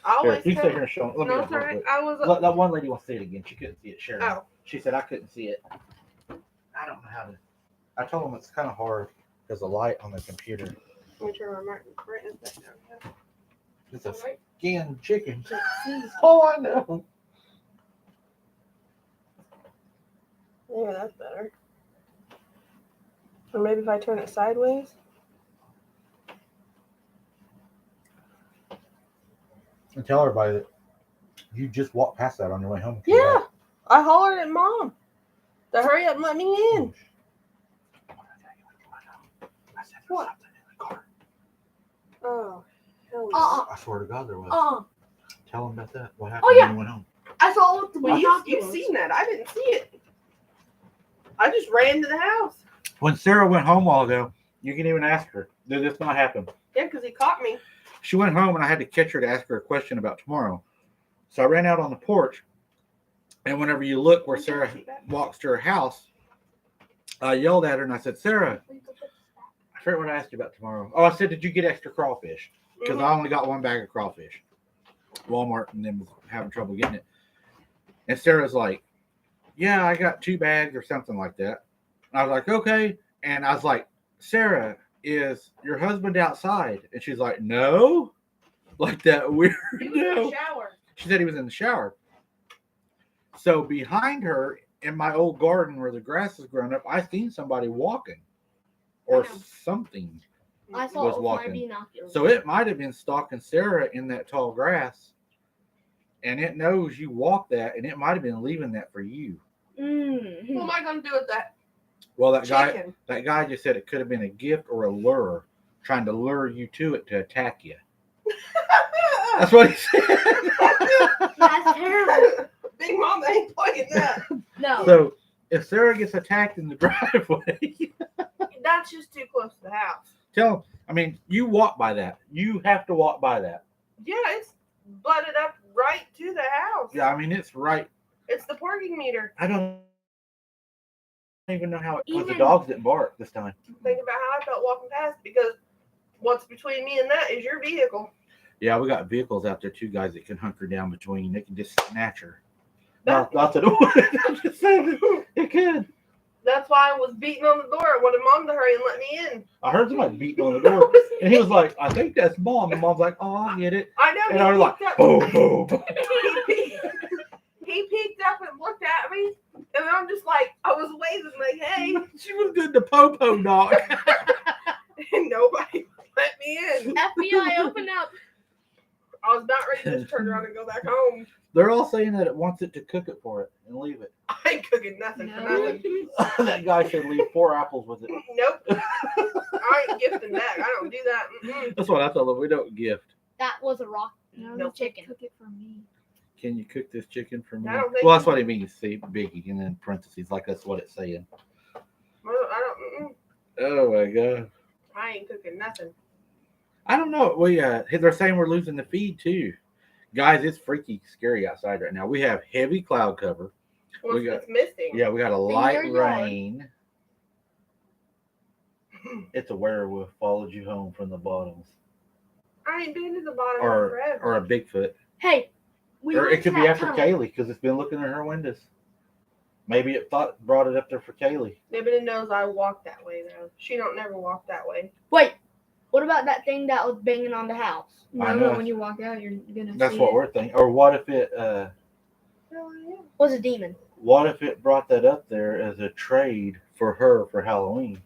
S4: I
S1: Here,
S4: always
S1: you
S4: come.
S1: sit here and show them. Let me
S4: No,
S1: get
S4: it's
S1: it real
S4: alright.
S1: quick.
S4: I was.
S1: That one lady wants to see it again. She couldn't see it, Sharon.
S4: Oh.
S1: She said I couldn't see it. I don't know how to. I told them it's kind of hard because the light on the computer.
S4: Let me turn my brightness back down.
S1: It's a
S4: Alright.
S1: skinned chicken. Oh, I know.
S4: Yeah, that's better. Or maybe if I turn it sideways.
S1: And tell everybody that you just walked past that on your way home.
S4: Yeah. I hollered at Mom to hurry up and let me in.
S1: I said
S4: What?
S1: something in the car.
S4: Oh, hell no.
S1: I swear to God there was. Tell them about that. What happened
S3: Oh, yeah.
S1: when you went home?
S3: I saw what the
S4: Well, you
S3: binoculars.
S4: seen that. I didn't see it. I just ran to the house.
S1: When Sarah went home a while ago, you can even ask her. Did this not happen?
S4: Yeah, because he caught me.
S1: She went home and I had to catch her to ask her a question about tomorrow. So I ran out on the porch, and whenever you look where Sarah walks to her house, I yelled at her and I said, Sarah, I forget what I asked you about tomorrow. Oh, I said, did you get extra crawfish? Because I only got one bag of crawfish. Walmart and them was having trouble getting it. And Sarah's like, yeah, I got 2 bags or something like that. And I was like, okay. And I was like, Sarah, is your husband outside? And she's like, no. Like that weird.
S4: He was in the shower.
S1: She said he was in the shower. So behind her in my old garden where the grass has grown up, I seen somebody walking or something.
S3: I saw
S1: was
S3: it with
S1: walking.
S3: my binoculars.
S1: So it might have been stalking Sarah in that tall grass, and it knows you walk that, and it might have been leaving that for you.
S4: What am I going to do with that
S1: Well, that
S4: chicken?
S1: guy just said it could have been a gift or a lure, trying to lure you to it to attack you. That's what he said.
S3: That's terrible.
S4: Big Mama ain't playing that.
S3: No.
S1: So if Sarah gets attacked in the driveway,
S4: That's just too close to the house.
S1: tell him. I mean, you walk by that. You have to walk by that.
S4: Yeah, it's butted up right to the house.
S1: Yeah, I mean, it's right.
S4: It's the parking meter.
S1: I don't even know how it was. The
S3: Even-
S1: dogs didn't bark this time.
S4: Think about how I felt walking past because what's between me and that is your vehicle.
S1: Yeah, we got vehicles out there too, guys, that can hunker down between. They can just snatch her.
S4: That-
S1: Not that it would. I'm just saying it could.
S4: That's why I was beating on the door. I wanted Mom to hurry and let me in.
S1: I heard somebody beating on the door, and he was like, "I think that's Mom." And Mom's like, "Oh, I get it."
S4: I know.
S1: And I was like,
S4: peeked up.
S1: "Boom, boom, boom."
S4: He peeked up and looked at me, and then I'm just like, I was waving like, "Hey,"
S1: She was good to po-po dog.
S4: and nobody let me in.
S3: FBI, open up.
S4: I was about ready to just turn around and go back home.
S1: They're all saying that it wants it to cook it for it and leave it.
S4: I ain't cooking nothing for
S3: No.
S4: nothing.
S1: That guy should leave 4 apples with it.
S4: Nope. I ain't gifting back. I don't do that. Mm-mm.
S1: That's what I told him. We don't gift.
S3: That was a rock.
S2: No,
S4: No
S2: they said
S3: chicken.
S2: cook it for me.
S1: Can you cook this chicken for me?
S4: I don't think
S1: Well, that's
S4: so.
S1: what he means. See, Biggie, and then parentheses, like that's what it's saying.
S4: I don't.
S1: Oh my god.
S4: I ain't cooking nothing.
S1: I don't know. They're saying we're losing the feed too, guys. It's freaky scary outside right now. We have heavy cloud cover.
S4: Well,
S1: We got-
S4: it's misting.
S1: Yeah, we got a
S3: your
S1: light
S3: yard.
S1: rain. It's a werewolf followed you home from the bottoms,
S4: I ain't been to the bottom
S1: or
S4: forever.
S1: a Bigfoot,
S3: Hey, we
S1: or
S3: went
S1: it could
S3: to
S1: be
S3: that
S1: after
S3: tunnel.
S1: Kaylee because it's been looking in her windows. Maybe it brought it up there for Kaylee.
S4: Nobody knows I walk that way though. She don't never walk that way.
S3: Wait, what about that thing that was banging on the house?
S1: I
S2: No,
S1: know.
S2: but when you walk out, you're gonna
S1: That's
S2: see
S1: what
S2: it.
S1: we're thinking. Or what if it?
S4: Oh yeah.
S3: Was a demon.
S1: What if it brought that up there as a trade for her for Halloween?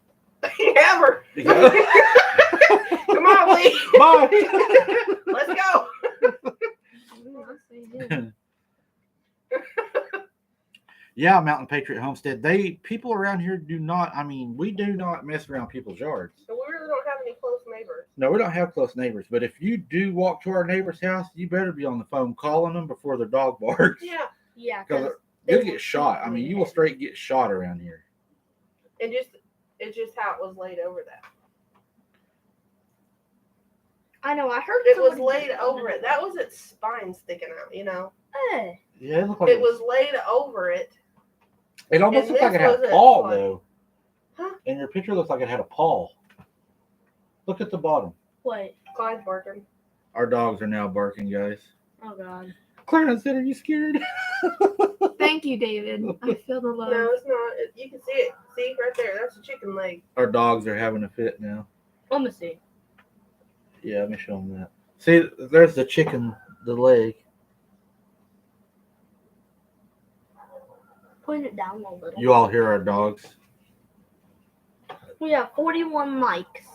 S4: Ever. Come on, Lee.
S1: Bye.
S4: Let's go.
S2: Ooh, I'll say it.
S1: Yeah, Mountain Patriot Homestead. People around here do not. I mean, we do not mess around people's yards.
S4: So we really don't have any close neighbors.
S1: No, we don't have close neighbors. But if you do walk to our neighbor's house, you better be on the phone calling them before their dog barks.
S4: Yeah.
S3: Yeah,
S1: Because
S3: because
S1: you'll get shot. I mean, you will straight get shot around here.
S4: It's just how it was laid over that.
S3: I know I heard
S4: It was
S3: somebody
S4: laid
S3: just-
S4: over it. That was its spine sticking out, you know.
S3: Eh.
S1: Yeah, it looked like
S4: It was laid over it.
S1: It almost
S4: and
S1: looked like it
S4: this
S1: had a
S4: was a
S1: paw,
S4: spine.
S1: though.
S4: Huh?
S1: And your picture looks like it had a paw. Look at the bottom.
S3: Wait.
S4: Clyde's barking.
S1: Our dogs are now barking, guys.
S3: Oh God.
S1: Clarence said, "Are you scared?"
S2: Thank you, David. I feel the love.
S4: No, it's not. You can see it. See right there. That's a chicken leg.
S1: Our dogs are having a fit now.
S3: Let me see.
S1: Yeah, let me show them that. See, there's the chicken, the leg.
S3: Point it down a little.
S1: You all hear our dogs.
S3: We have 41 likes.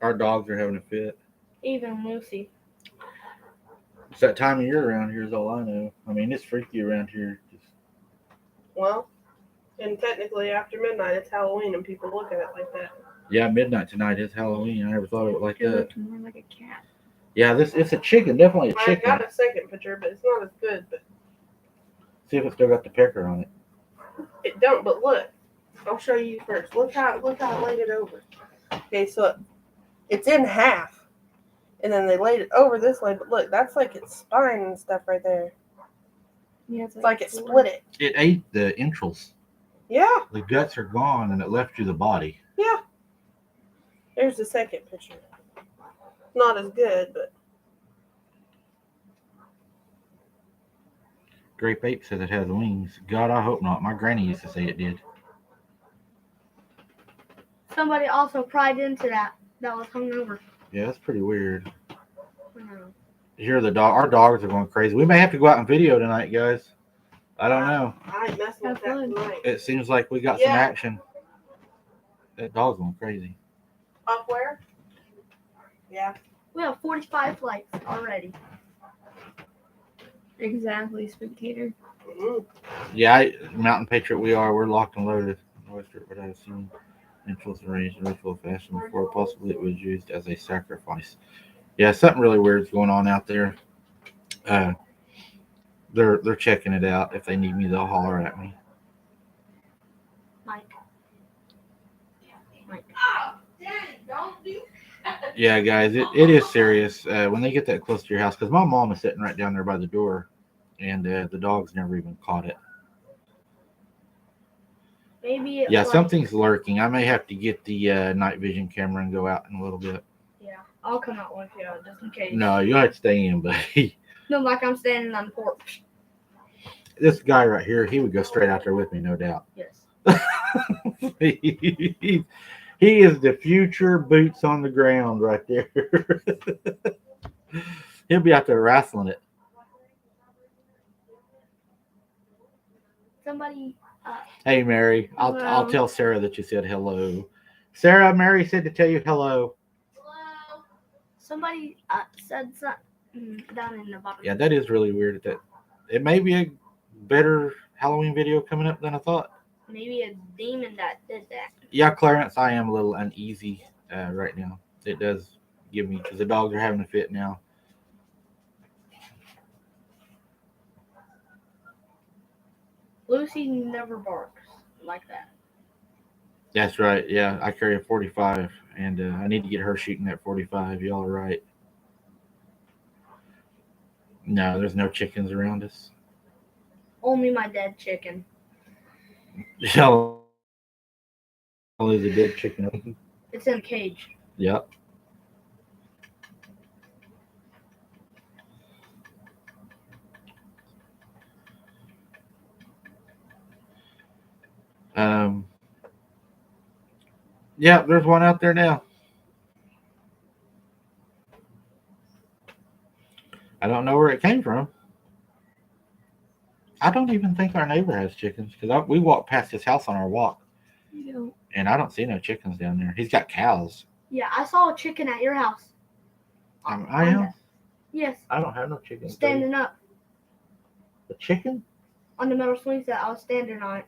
S1: Our dogs are having a fit.
S3: Even Lucy.
S1: It's that time of year around here is all I know. I mean, it's freaky around here.
S4: Well, and technically after midnight it's Halloween and people look at it like that.
S1: Yeah, midnight tonight is Halloween. I never thought of it like
S2: It
S1: that.
S2: looked more like a cat.
S1: Yeah, it's a chicken, definitely a
S4: I
S1: chicken.
S4: got a second picture, but it's not as good. But
S1: See if it's still got the pecker on it.
S4: it don't. But look, I'll show you first. Look how I laid it over. Okay, so it's in half, and then they laid it over this way. But look, that's like its spine and stuff right there.
S2: Yeah, it's
S4: It's like it split it.
S1: It ate the entrails.
S4: Yeah,
S1: The guts are gone, and it left you the body.
S4: yeah. There's the second picture. Not as good, but
S1: Grape Ape says it has wings. God, I hope not. My granny used to say it did.
S3: Somebody also pried into that was hung over.
S1: Yeah, that's pretty weird.
S3: I know.
S1: You hear the dog? Our dogs are going crazy. We may have to go out and video tonight, guys. I don't know.
S4: I ain't messing with
S2: Have
S4: that
S2: fun.
S4: tonight.
S1: It seems like we got some
S4: Yeah.
S1: action. That dog's going crazy.
S4: Up where? Yeah.
S3: We have 45 likes already.
S2: exactly spectator.
S4: Mm-hmm.
S1: Yeah, Mountain Patriot, we're locked and loaded. But I've seen entrails arranged in ritual fashion before. Possibly it was used as a sacrifice. Yeah, something really weird's going on out there. They're checking it out. If they need me, they'll holler at me.
S3: Mike.
S4: Oh, dang, don't do that.
S1: Yeah, guys, it is serious when they get that close to your house. Because my mom is sitting right down there by the door, and the dog's never even caught it.
S3: Maybe it's
S1: Yeah,
S3: like,
S1: something's lurking. I may have to get the night vision camera and go out in a little bit.
S3: Yeah, I'll come out with you just in case.
S1: No, you'll have to stay in, buddy.
S3: No, like I'm standing on the porch.
S1: This guy right here, he would go straight out there with me, no doubt.
S3: Yes.
S1: he is the future boots on the ground right there. He'll be out there wrestling it.
S3: Somebody.
S1: Hey, Mary, I'll
S2: Hello.
S1: tell Sarah that you said hello. Sarah, Mary said to tell you hello.
S3: Hello. Somebody said something down in the bottom.
S1: Yeah, that is really weird. That it may be a better Halloween video coming up than I thought.
S3: Maybe a demon that did that.
S1: Yeah, Clarence, I am a little uneasy right now. It does give me because the dogs are having a fit now.
S3: Lucy never barks like that.
S1: That's right. Yeah, I carry a 45, and I need to get her shooting that 45. Y'all are right. No, there's no chickens around us.
S3: Only my dead chicken.
S1: Y'all is a dead chicken.
S3: It's in a cage.
S1: Yep. Um. Yeah, there's one out there now. I don't know where it came from. I don't even think our neighbor has chickens because we walked past his house on our walk,
S2: You don't.
S1: and I don't see no chickens down there. He's got cows.
S3: Yeah, I saw a chicken at your house.
S1: I am.
S3: Yes,
S1: I don't have no chickens.
S3: standing up
S1: A chicken?
S3: on the metal swing set. I was standing on it.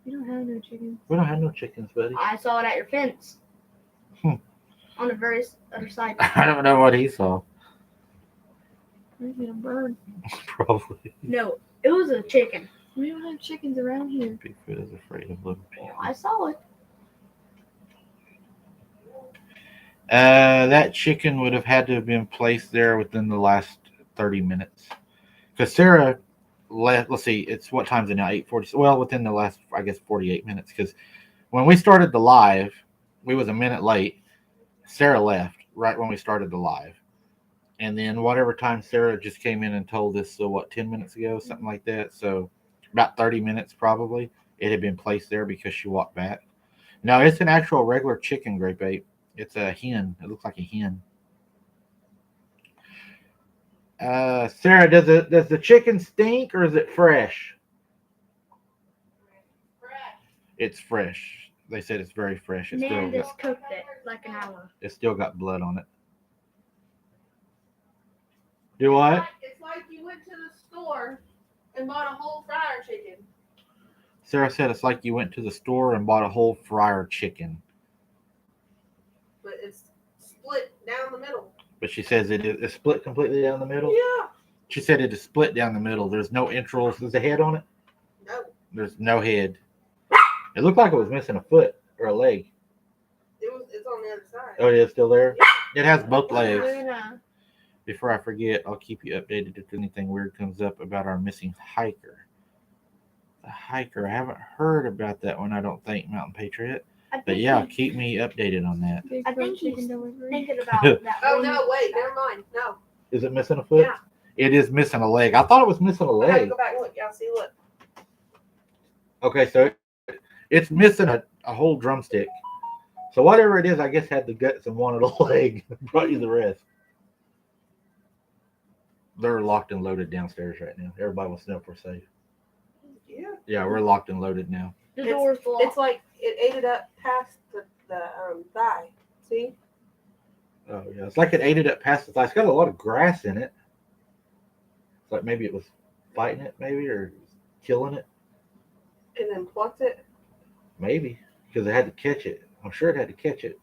S2: You don't have no chickens.
S1: We don't have no chickens, buddy.
S3: I saw it at your fence.
S1: Hmm.
S3: On the very other side.
S1: I don't know what he saw.
S2: Maybe a bird.
S1: Probably.
S3: No, it was a chicken.
S2: We don't have chickens around here.
S1: Bigfoot is afraid of little people.
S3: I saw it.
S1: That chicken would have had to have been placed there within the last 30 minutes. Because Sarah left, let's see, it's what time's it now? 8:40. Well, within the last, I guess, 48 minutes. Because when we started the live, we was a minute late. Sarah left right when we started the live. And then whatever time Sarah just came in and told us, so what, 10 minutes ago, something like that. So about 30 minutes probably. It had been placed there because she walked back. No, it's an actual regular chicken, Grape Ape. It's a hen. It looks like a hen. Sarah, does the chicken stink or is it fresh? It's fresh. They said it's very fresh.
S3: Nan just cooked it like an hour.
S1: It's still got blood on it. Do what?
S4: It's like you went to the store and bought a whole fryer chicken.
S1: Sarah said it's like you went to the store and bought a whole fryer chicken.
S4: But it's split down the middle.
S1: But she says it is split completely down the middle.
S4: Yeah.
S1: She said it is split down the middle. There's no entrails. There's a head on it.
S4: No.
S1: There's no head. It looked like it was missing a foot or a leg.
S4: It's on the other side.
S1: Oh, it is still there? It has both legs.
S2: Luna.
S1: Before I forget, I'll keep you updated if anything weird comes up about our missing hiker. The hiker, I haven't heard about that one, I don't think, Mountain Patriot. But yeah, keep me updated on that.
S2: Big
S3: I
S2: fried
S3: think
S2: chicken
S3: he's
S2: delivery.
S3: thinking about that.
S4: Oh,
S3: one-
S4: no, wait, never mind. No.
S1: Is it missing a foot?
S4: Yeah.
S1: It is missing a leg. I thought it was missing a
S4: I have to
S1: leg.
S4: go back and look. Yeah, see, look.
S1: Okay, so it's missing a whole drumstick. So whatever it is, I guess had the guts and wanted a leg. Brought you the rest. They're locked and loaded downstairs right now. Everybody wants to know if we're safe.
S4: Yeah.
S1: Yeah, we're locked and loaded now.
S3: The door's locked.
S4: It's like it ate it up past the thigh. See?
S1: Oh yeah, it's like it ate it up past the thigh. It's got a lot of grass in it. It's like maybe it was fighting it, maybe, or killing it,
S4: And then plucked it.
S1: maybe because it had to catch it. I'm sure it had to catch it.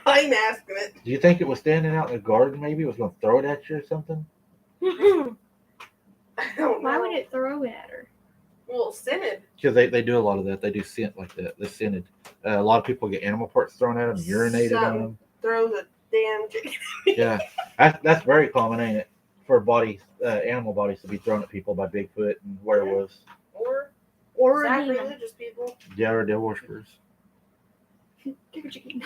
S4: I ain't asking it.
S1: Do you think it was standing out in the garden? Maybe it was going to throw it at you or something.
S4: I don't know.
S2: Why would it throw it at her?
S4: Well, scented.
S1: Because they do a lot of that. They do scent like that. They're scented. A lot of people get animal parts thrown at them, urinated on them.
S4: Throws a damn chicken.
S1: Yeah, that's very common, ain't it? For bodies, animal bodies to be thrown at people by Bigfoot and werewolves.
S4: Or
S3: Or a demon.
S4: sacrilegious people.
S1: Yeah, or devil worshippers.
S2: Take a chicken.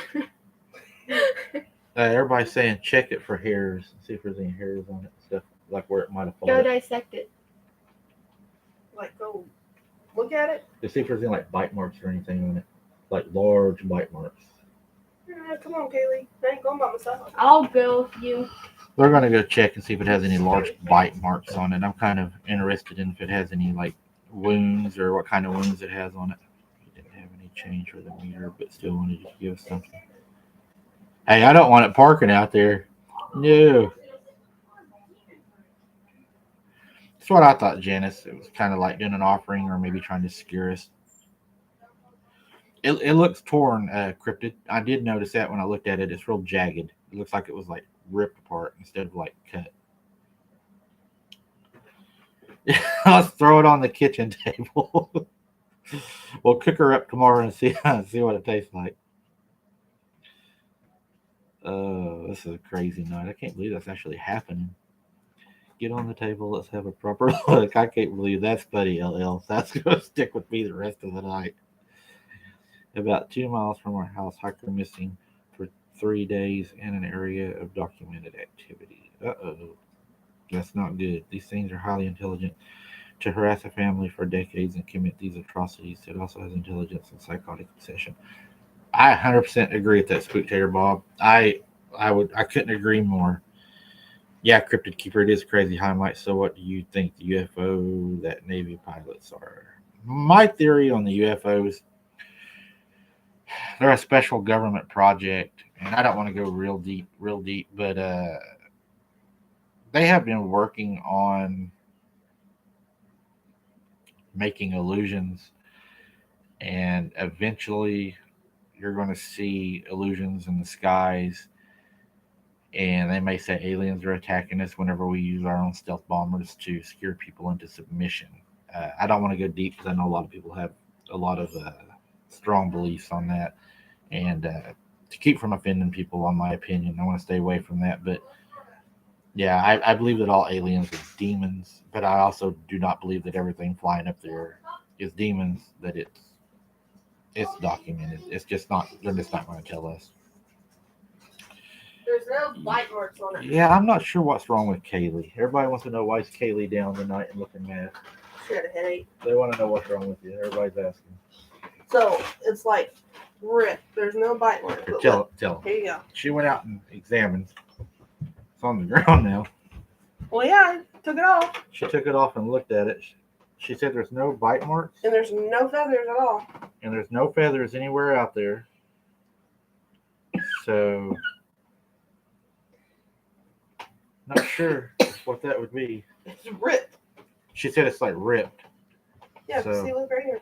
S1: Everybody's saying check it for hairs. See if there's any hairs on it and stuff, like where it might have
S2: Go
S1: fallen.
S2: dissect it.
S4: Like, go look at it.
S1: To see if there's any like bite marks or anything on it, like large bite marks.
S4: Come on, Kaylee. I ain't going by myself.
S3: I'll go with you.
S1: They're gonna go check and see if it has any large bite marks on it. I'm kind of interested in if it has any like wounds or what kind of wounds it has on it. It didn't have any change for the meter, but still wanted to give us something. Hey, I don't want it parking out there. No. That's what I thought, Janice. It was kind of like doing an offering or maybe trying to scare us. It looks torn, cryptid. I did notice that when I looked at it. It's real jagged. It looks like it was like ripped apart instead of like cut. Let's throw it on the kitchen table. We'll cook her up tomorrow and see what it tastes like. Oh, this is a crazy night. I can't believe that's actually happening. Get on the table. Let's have a proper look. I can't believe that's Buddy LL. That's going to stick with me the rest of the night. About 2 miles from our house, hiker missing for 3 days in an area of documented activity. Uh-oh. That's not good. These things are highly intelligent to harass a family for decades and commit these atrocities. It also has intelligence and psychotic obsession. I 100% agree with that, Spooktator Bob. I couldn't agree more. Yeah, Cryptid Keeper, it is crazy high might. So what do you think the UFO that Navy pilots are? My theory on the UFOs, they're a special government project, and I don't want to go real deep, but they have been working on making illusions, and eventually you're going to see illusions in the skies, and they may say aliens are attacking us whenever we use our own stealth bombers to scare people into submission. I don't want to go deep because I know a lot of people have a lot of strong beliefs on that, and to keep from offending people, on my opinion, I want to stay away from that. But yeah, I believe that all aliens are demons, but I also do not believe that everything flying up there is demons. That it's documented. It's just not. They're just not going to tell us.
S4: There's no bite marks on it.
S1: Yeah, I'm not sure what's wrong with Kaylee. Everybody wants to know why is Kaylee down tonight and looking mad.
S4: She had a headache.
S1: They want to know what's wrong with you. Everybody's asking.
S4: So it's like ripped. There's no bite marks.
S1: Here,
S4: But
S1: tell
S4: look,
S1: them.
S4: here you go.
S1: She went out and examined. It's on the ground now.
S4: Well, yeah, I took it off,
S1: She took it off and looked at it. She said there's no bite marks
S4: and there's no feathers at all.
S1: and there's no feathers anywhere out there. So, not sure what that would be.
S4: It's ripped.
S1: She said it's like ripped.
S4: Yeah,
S1: So-
S4: see, look right here.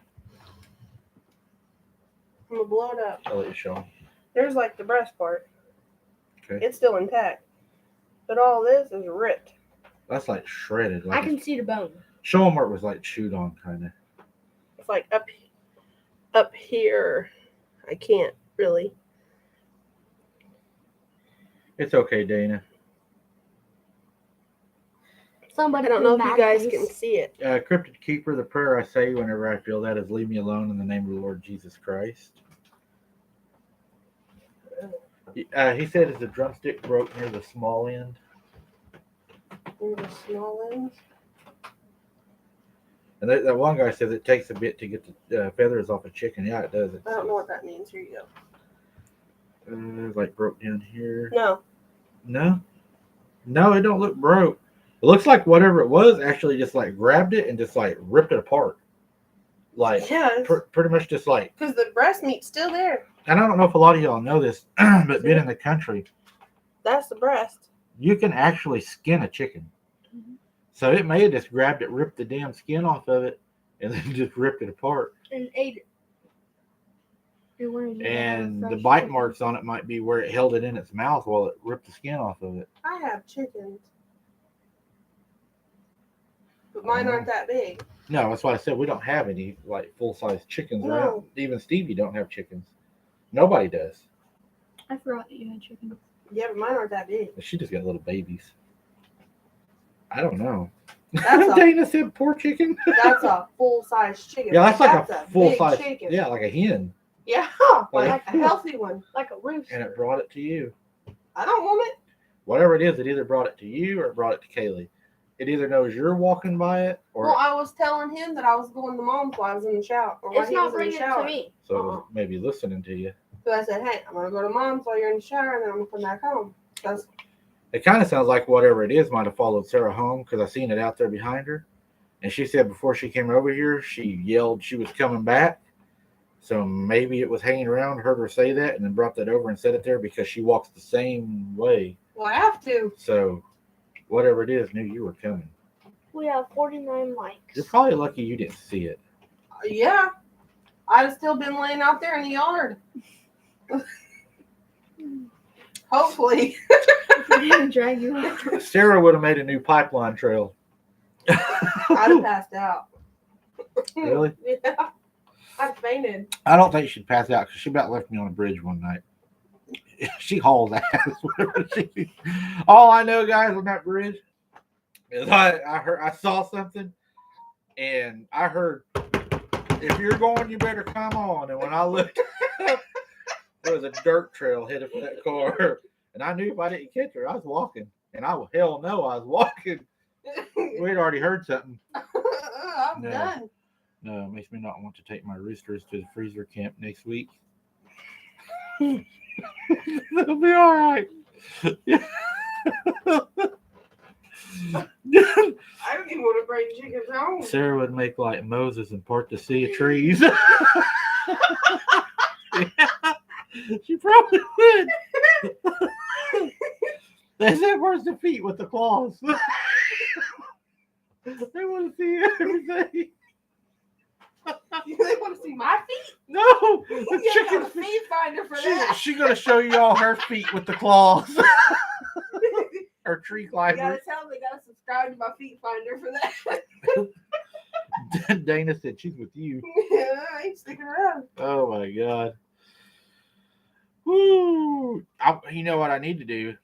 S4: I'm gonna blow it up.
S1: I'll let you show 'em.
S4: There's like the breast part.
S1: Okay.
S4: It's still intact, but all this is ripped.
S1: That's like shredded.
S3: I
S1: Like
S3: can see the bone.
S1: show them where it was like chewed on, kind of.
S4: It's like up here. I can't really.
S1: It's okay, Dana.
S3: Somebody
S4: I don't know if
S3: in
S4: you
S3: my
S4: guys
S3: face.
S4: can see it.
S1: Cryptid Keeper, the prayer I say whenever I feel that is leave me alone in the name of the Lord Jesus Christ. He said it's a drumstick broke near the small end.
S4: In the small ends.
S1: And that one guy says it takes a bit to get the feathers off a chicken. Yeah, it does.
S4: I don't know what that means. Here you go.
S1: Like broke down here.
S4: No.
S1: No, it don't look broke. It looks like whatever it was actually just like grabbed it and just like ripped it apart. Like
S4: Yeah,
S1: pretty much just like.
S4: because the breast meat's still there.
S1: And I don't know if a lot of y'all know this, but being in the country,
S4: That's the breast.
S1: you can actually skin a chicken.
S3: Mhm.
S1: So it may have just grabbed it, ripped the damn skin off of it, and then just ripped it apart.
S3: And ate it. And where is it?
S1: And the
S3: Fresh
S1: bite
S3: chicken.
S1: marks on it might be where it held it in its mouth while it ripped the skin off of it.
S4: I have chickens, but mine aren't that big.
S1: No, that's why I said we don't have any like full size chickens
S4: No.
S1: around. Even Stevie don't have chickens. Nobody does.
S2: I forgot that you had chicken.
S4: Yeah, but mine aren't that big.
S1: She just got little babies. I don't know.
S4: That's a-
S1: Dana said poor chicken.
S4: That's a full size chicken.
S1: Yeah, that's like a full
S4: big
S1: size.
S4: chicken.
S1: Yeah, like a hen.
S4: Yeah, like a healthy one.
S3: Like a rooster.
S1: And it brought it to you.
S4: I don't want it.
S1: Whatever it is, it either brought it to you or it brought it to Kaylee. It either knows you're walking by it or
S4: Well, I was telling him that I was going to mom's while I was in the shower. Or while
S3: It's
S4: he
S3: not
S4: was in
S3: bringing
S4: the
S3: it
S4: shower.
S3: to me.
S1: so it was maybe listening to you.
S4: So I said, hey, I'm going to go to mom's while you're in the shower, and then I'm going to come back home. That's
S1: It kind of sounds like whatever it is might have followed Sarah home because I seen it out there behind her. And she said before she came over here, she yelled she was coming back. So maybe it was hanging around, heard her say that, and then brought that over and set it there because she walks the same way.
S4: well, I have to.
S1: So whatever it is knew you were coming.
S3: We have 49 likes.
S1: You're probably lucky you didn't see it.
S4: Yeah. I'd have still been laying out there in the yard. Hopefully.
S2: Drag you out.
S1: Sarah would have made a new pipeline trail.
S4: I'd have passed out.
S1: Really?
S4: Yeah. I fainted.
S1: I don't think she'd pass out because she about left me on a bridge one night. She hauled ass. Whatever she. All I know, guys, on that bridge is I saw something, and I heard, "If you're going, you better come on." And when I looked up, there was a dirt trail headed for that car, and I knew if I didn't catch her, I was walking, and I was walking. We'd already heard something.
S4: I'm
S1: No.
S4: done.
S1: No, it makes me not want to take my roosters to the freezer camp next week. It'll be all right.
S4: I don't even want to bring chickens home.
S1: Sarah would make like Moses and part the sea of trees. Yeah, she probably would. They said, "Where's the feet with the claws?" They want to see everything.
S4: They want to see my feet?
S1: No,
S4: You
S1: the
S4: have
S1: chicken
S4: a feet finder for that.
S1: She's gonna show you all her feet with the claws. Her tree
S4: You
S1: climber.
S4: gotta tell them they gotta subscribe to my feet finder for that.
S1: Dana said she's with you.
S4: Yeah, I ain't sticking around.
S1: Oh my god. Woo! You know what I need to do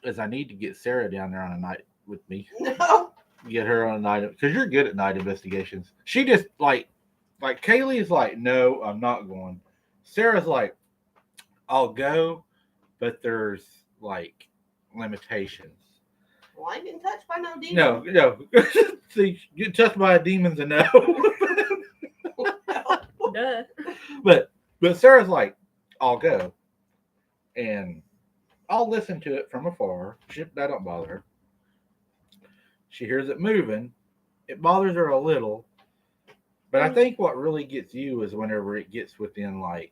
S1: is I need to get Sarah down there on a night with me.
S4: No.
S1: Get her on a night because you're good at night investigations. She just like Kaylee is like, "No, I'm not going." Sarah's like, "I'll go, but there's like limitations."
S4: Well, I ain't been touched by no demon.
S1: No. See, get touched by demons and no.
S2: Duh.
S1: But Sarah's like, "I'll go, and I'll listen to it from afar." That don't bother her. She hears it moving. It bothers her a little. But I think what really gets you is whenever it gets within like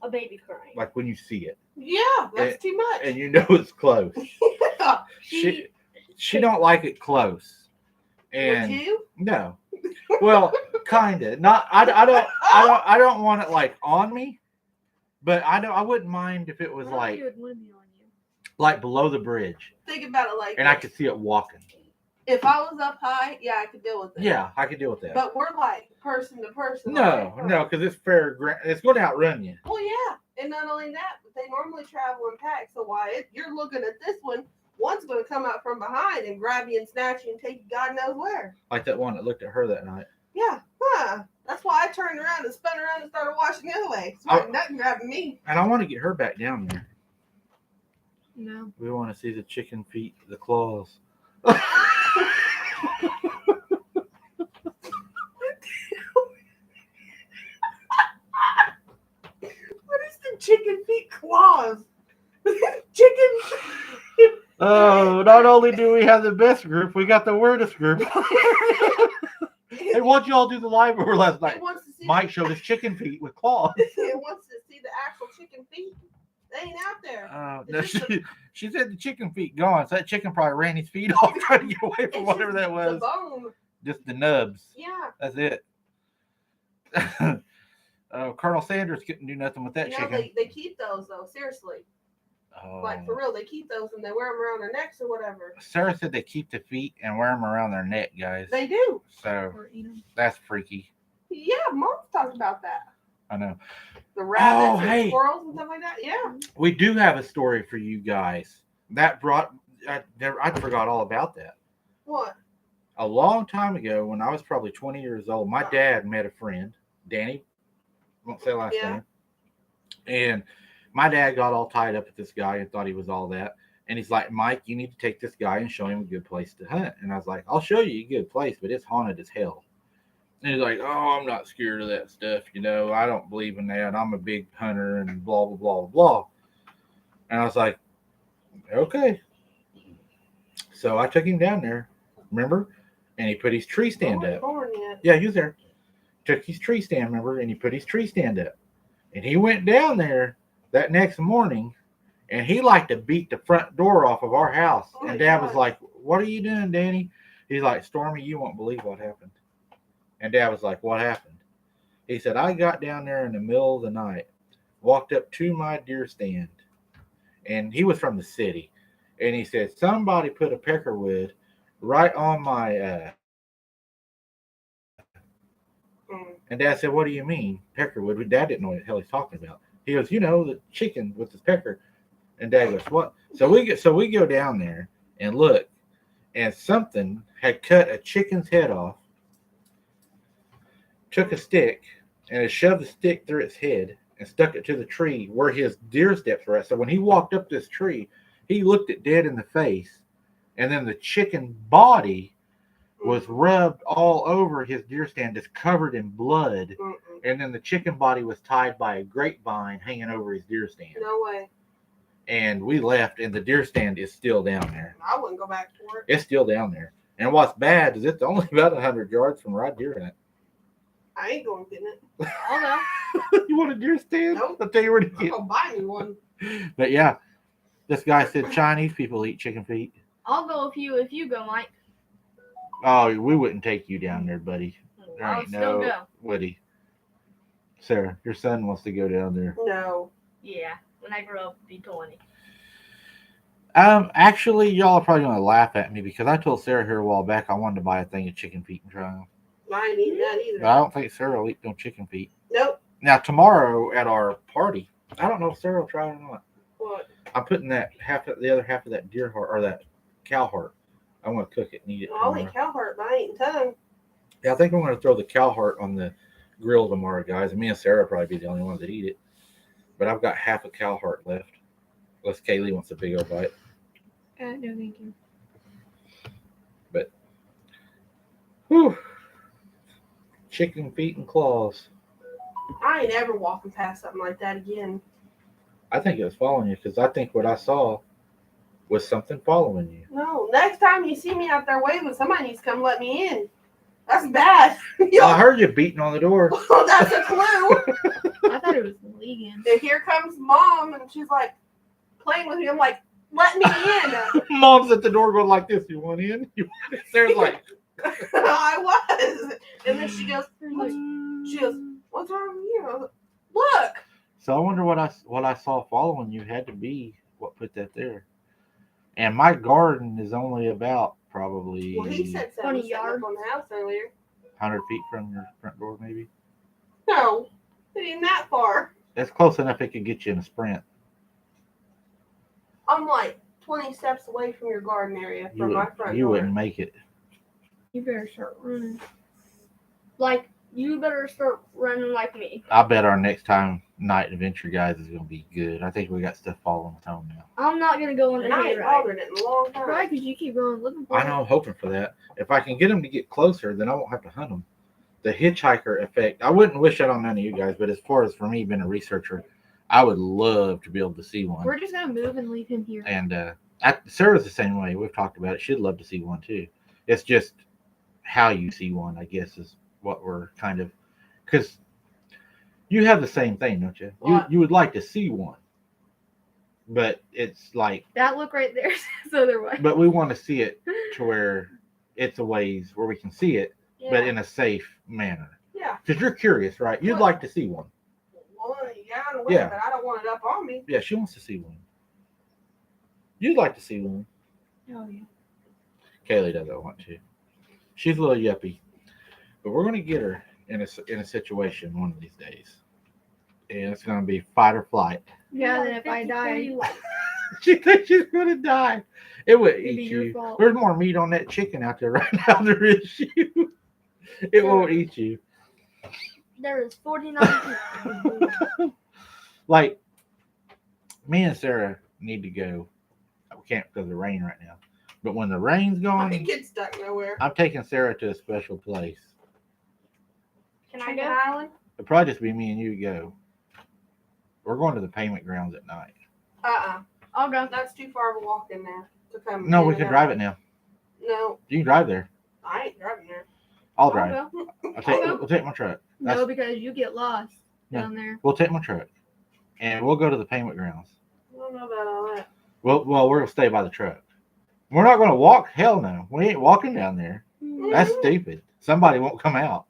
S3: A baby crying.
S1: when you see it.
S4: Yeah, that's too much.
S1: And you know it's close.
S4: Yeah.
S1: She don't like it close. And
S4: Would you?
S1: no. Well, kinda. Not I don't want it like on me. But I wouldn't mind if it was like
S2: You would want me on you.
S1: like below the bridge.
S4: Think about it like
S1: And I
S4: this.
S1: could see it walking.
S4: If I was up high, yeah, I could deal with it.
S1: Yeah, I could deal with that.
S4: But we're like person to person.
S1: No,
S4: right?
S1: because it's fair. It's going to outrun you.
S4: Well, yeah, and not only that, but they normally travel in packs. So you're looking at this one, one's going to come out from behind and grab you and snatch you and take you God knows where.
S1: Like that one that looked at her that night.
S4: Yeah, that's why I turned around and spun around and started watching the other way. So nothing grabbing me.
S1: And I want to get her back down there.
S2: No.
S1: We want to see the chicken feet, the claws.
S4: What is the chicken feet claws? Chicken.
S1: Oh, not only do we have the best group, we got the weirdest group. Hey, what'd y'all do the live over last night?
S4: It wants to see.
S1: Mike showed us chicken feet with claws.
S4: It wants to see the actual chicken feet. They ain't out there.
S1: No, she said the chicken feet gone. So that chicken probably ran his feet off trying to get away from
S4: It's
S1: whatever
S4: just
S1: that was.
S4: The bone.
S1: Just the nubs.
S4: Yeah.
S1: That's it. Colonel Sanders couldn't do nothing with that
S4: You know,
S1: chicken.
S4: they keep those though. Seriously. Like for real, they keep those and they wear them around their necks or whatever.
S1: Sarah said they keep the feet and wear them around their neck, guys.
S4: They do.
S1: So
S2: Or eat 'em.
S1: that's freaky.
S4: Yeah, Mom's talked about that.
S1: I know.
S4: The rabbits and
S1: hey.
S4: squirrels and stuff like that. Yeah.
S1: We do have a story for you guys. That brought I forgot all about that.
S4: What?
S1: A long time ago, when I was probably 20 years old, my dad met a friend, Danny. Won't say last name. And my dad got all tied up with this guy and thought he was all that. And he's like, "Mike, you need to take this guy and show him a good place to hunt." And I was like, "I'll show you a good place, but it's haunted as hell." And he's like, "Oh, I'm not scared of that stuff. You know, I don't believe in that. I'm a big hunter and blah, blah, blah, blah." And I was like, "Okay." So I took him down there, remember? And he put his tree stand up.
S4: Born yet.
S1: Yeah, he was there. Took his tree stand, remember? And he put his tree stand up. And he went down there that next morning, and he liked to beat the front door off of our house.
S4: Oh
S1: and Dad
S4: God.
S1: was like, "What are you doing, Danny?" He's like, "Stormy, you won't believe what happened." And Dad was like, "What happened?" He said, I got down there in the middle of the night, walked up to my deer stand, and he was from the city. And he said, somebody put a peckerwood right on my. And Dad said, what do you mean, peckerwood? Dad didn't know what the hell he's talking about. He goes, the chicken with the pecker. And Dad goes, what? So we go down there and look, and something had cut a chicken's head off, took a stick, and had shoved the stick through its head and stuck it to the tree where his deer steps were at. So when he walked up this tree, he looked it dead in the face, and then the chicken body was rubbed all over his deer stand, just covered in blood. And then the chicken body was tied by a grapevine hanging over his deer stand.
S4: No way.
S1: And we left, and the deer stand is still down there.
S4: I wouldn't go back for it.
S1: It's still down there. And what's bad is it's only about 100 yards from where I deer hunt.
S4: I ain't going getting it.
S3: I'll go.
S1: You want a deer stand?
S4: Nope.
S1: I'll tell you where to
S4: I'm
S1: get.
S4: gonna buy me one.
S1: But yeah, this guy said Chinese people eat chicken feet.
S3: I'll go if you go, Mike.
S1: Oh, we wouldn't take you down there, buddy. There
S3: I'll
S1: ain't
S3: still
S1: no
S3: go.
S1: Woody. Sarah, your son wants to go down there.
S4: No.
S3: Yeah, when I grow up, be 20.
S1: Actually, y'all are probably gonna laugh at me because I told Sarah here a while back I wanted to buy a thing of chicken feet and try them.
S4: I ain't eating that
S1: But
S4: either.
S1: I don't think Sarah will eat no chicken feet.
S4: Nope.
S1: Now tomorrow at our party, I don't know if Sarah will try it or not.
S4: What?
S1: I'm putting the other half of that deer heart or that cow heart. I want to cook it and eat it.
S4: I'll
S1: Tomorrow.
S4: eat cow heart, but I ain't tongue.
S1: Yeah, I think I'm going to throw the cow heart on the grill tomorrow, guys. And me and Sarah will probably be the only ones that eat it. But I've got half a cow heart left. Unless Kaylee wants a big old bite.
S2: No, thank you.
S1: Whew. Chicken feet and claws.
S4: I ain't ever walking past something like that again.
S1: I think it was following you because I think what I saw was something following you.
S4: No. Next time you see me out there waving, somebody needs to come let me in. That's bad.
S1: I heard you beating on the door.
S4: That's a clue.
S2: I thought it was Legan.
S4: And here comes Mom, and she's like playing with me. I'm like, let me in.
S1: Mom's at the door going like this. You want in? Sarah's like,
S4: I was. And then she goes, what's wrong with you? I was like, look.
S1: so I wonder what I saw following you had to be what put that there. And my garden is only about probably
S4: Well, he said
S3: 20
S4: 7
S3: yards.
S4: on the house earlier.
S1: 100 feet from your front door, maybe.
S4: No, it ain't that far.
S1: That's close enough it could get you in a sprint.
S4: I'm like 20 steps away from your garden area from my front
S1: You
S4: door.
S1: wouldn't make it.
S2: You better start running.
S3: Like, you better start running like me.
S1: I bet our next time night adventure, guys, is going to be good. I think we got stuff following us home now.
S3: I'm not going to go on
S4: And
S3: a
S4: I ain't
S3: hayride.
S4: bothered it in a long time.
S2: Right, because you keep going looking for
S1: I know, I'm hoping for that. If I can get them to get closer, then I won't have to hunt them. The hitchhiker effect, I wouldn't wish that on none of you guys, but as far as for me being a researcher, I would love to be able to see one.
S2: We're just going to move and leave him here.
S1: And Sarah's the same way. We've talked about it. She'd love to see one too. It's just how you see one, I guess, is what we're kind of, because you have the same thing, don't you?
S4: What?
S1: You would like to see one, but it's like,
S2: That look right there says otherwise.
S1: but we want to see it to where it's a ways where we can see it,
S4: Yeah.
S1: but in a safe manner.
S4: Yeah.
S1: Because you're curious, right? You'd
S4: What?
S1: like to see one.
S4: Well, yeah, in a way,
S1: Yeah.
S4: but I don't want it up on me.
S1: Yeah, she wants to see one. You'd like to see one.
S2: Oh, yeah.
S1: Kaylee doesn't want to. She's a little yuppie, but we're going to get her in a situation one of these days, and it's going to be fight or flight.
S2: Yeah, then if I
S3: 50-40
S2: die,
S3: life.
S1: She thinks she's going to die. It would
S2: It'd be
S1: eat
S2: your
S1: you.
S2: fault.
S1: There's more meat on that chicken out there right now than there is you. It won't eat you.
S3: There is 49 people.
S1: Like, me and Sarah need to go. We can't because of the rain right now. But when the rain's
S4: I
S1: gone,
S4: can get stuck nowhere.
S1: I'm taking Sarah to a special place.
S3: Can I
S4: Chicken
S3: go?
S4: Island?
S1: It'll probably just be me and you go. We're going to the payment grounds at night.
S3: I'll go.
S4: That's too far of a walk in there to come.
S1: No,
S4: in
S1: we
S4: and
S1: can
S4: out.
S1: drive it now.
S4: No,
S1: You can drive there.
S4: I ain't driving there.
S1: I'll
S3: I'll
S1: drive.
S3: go.
S1: We'll take my truck.
S2: no, because you get lost
S1: Yeah.
S2: down there.
S1: We'll take my truck, and we'll go to the payment grounds.
S4: I don't know about all that.
S1: Well, we're gonna stay by the truck. We're not gonna walk. Hell no, we ain't walking down there. That's stupid. Somebody won't come out.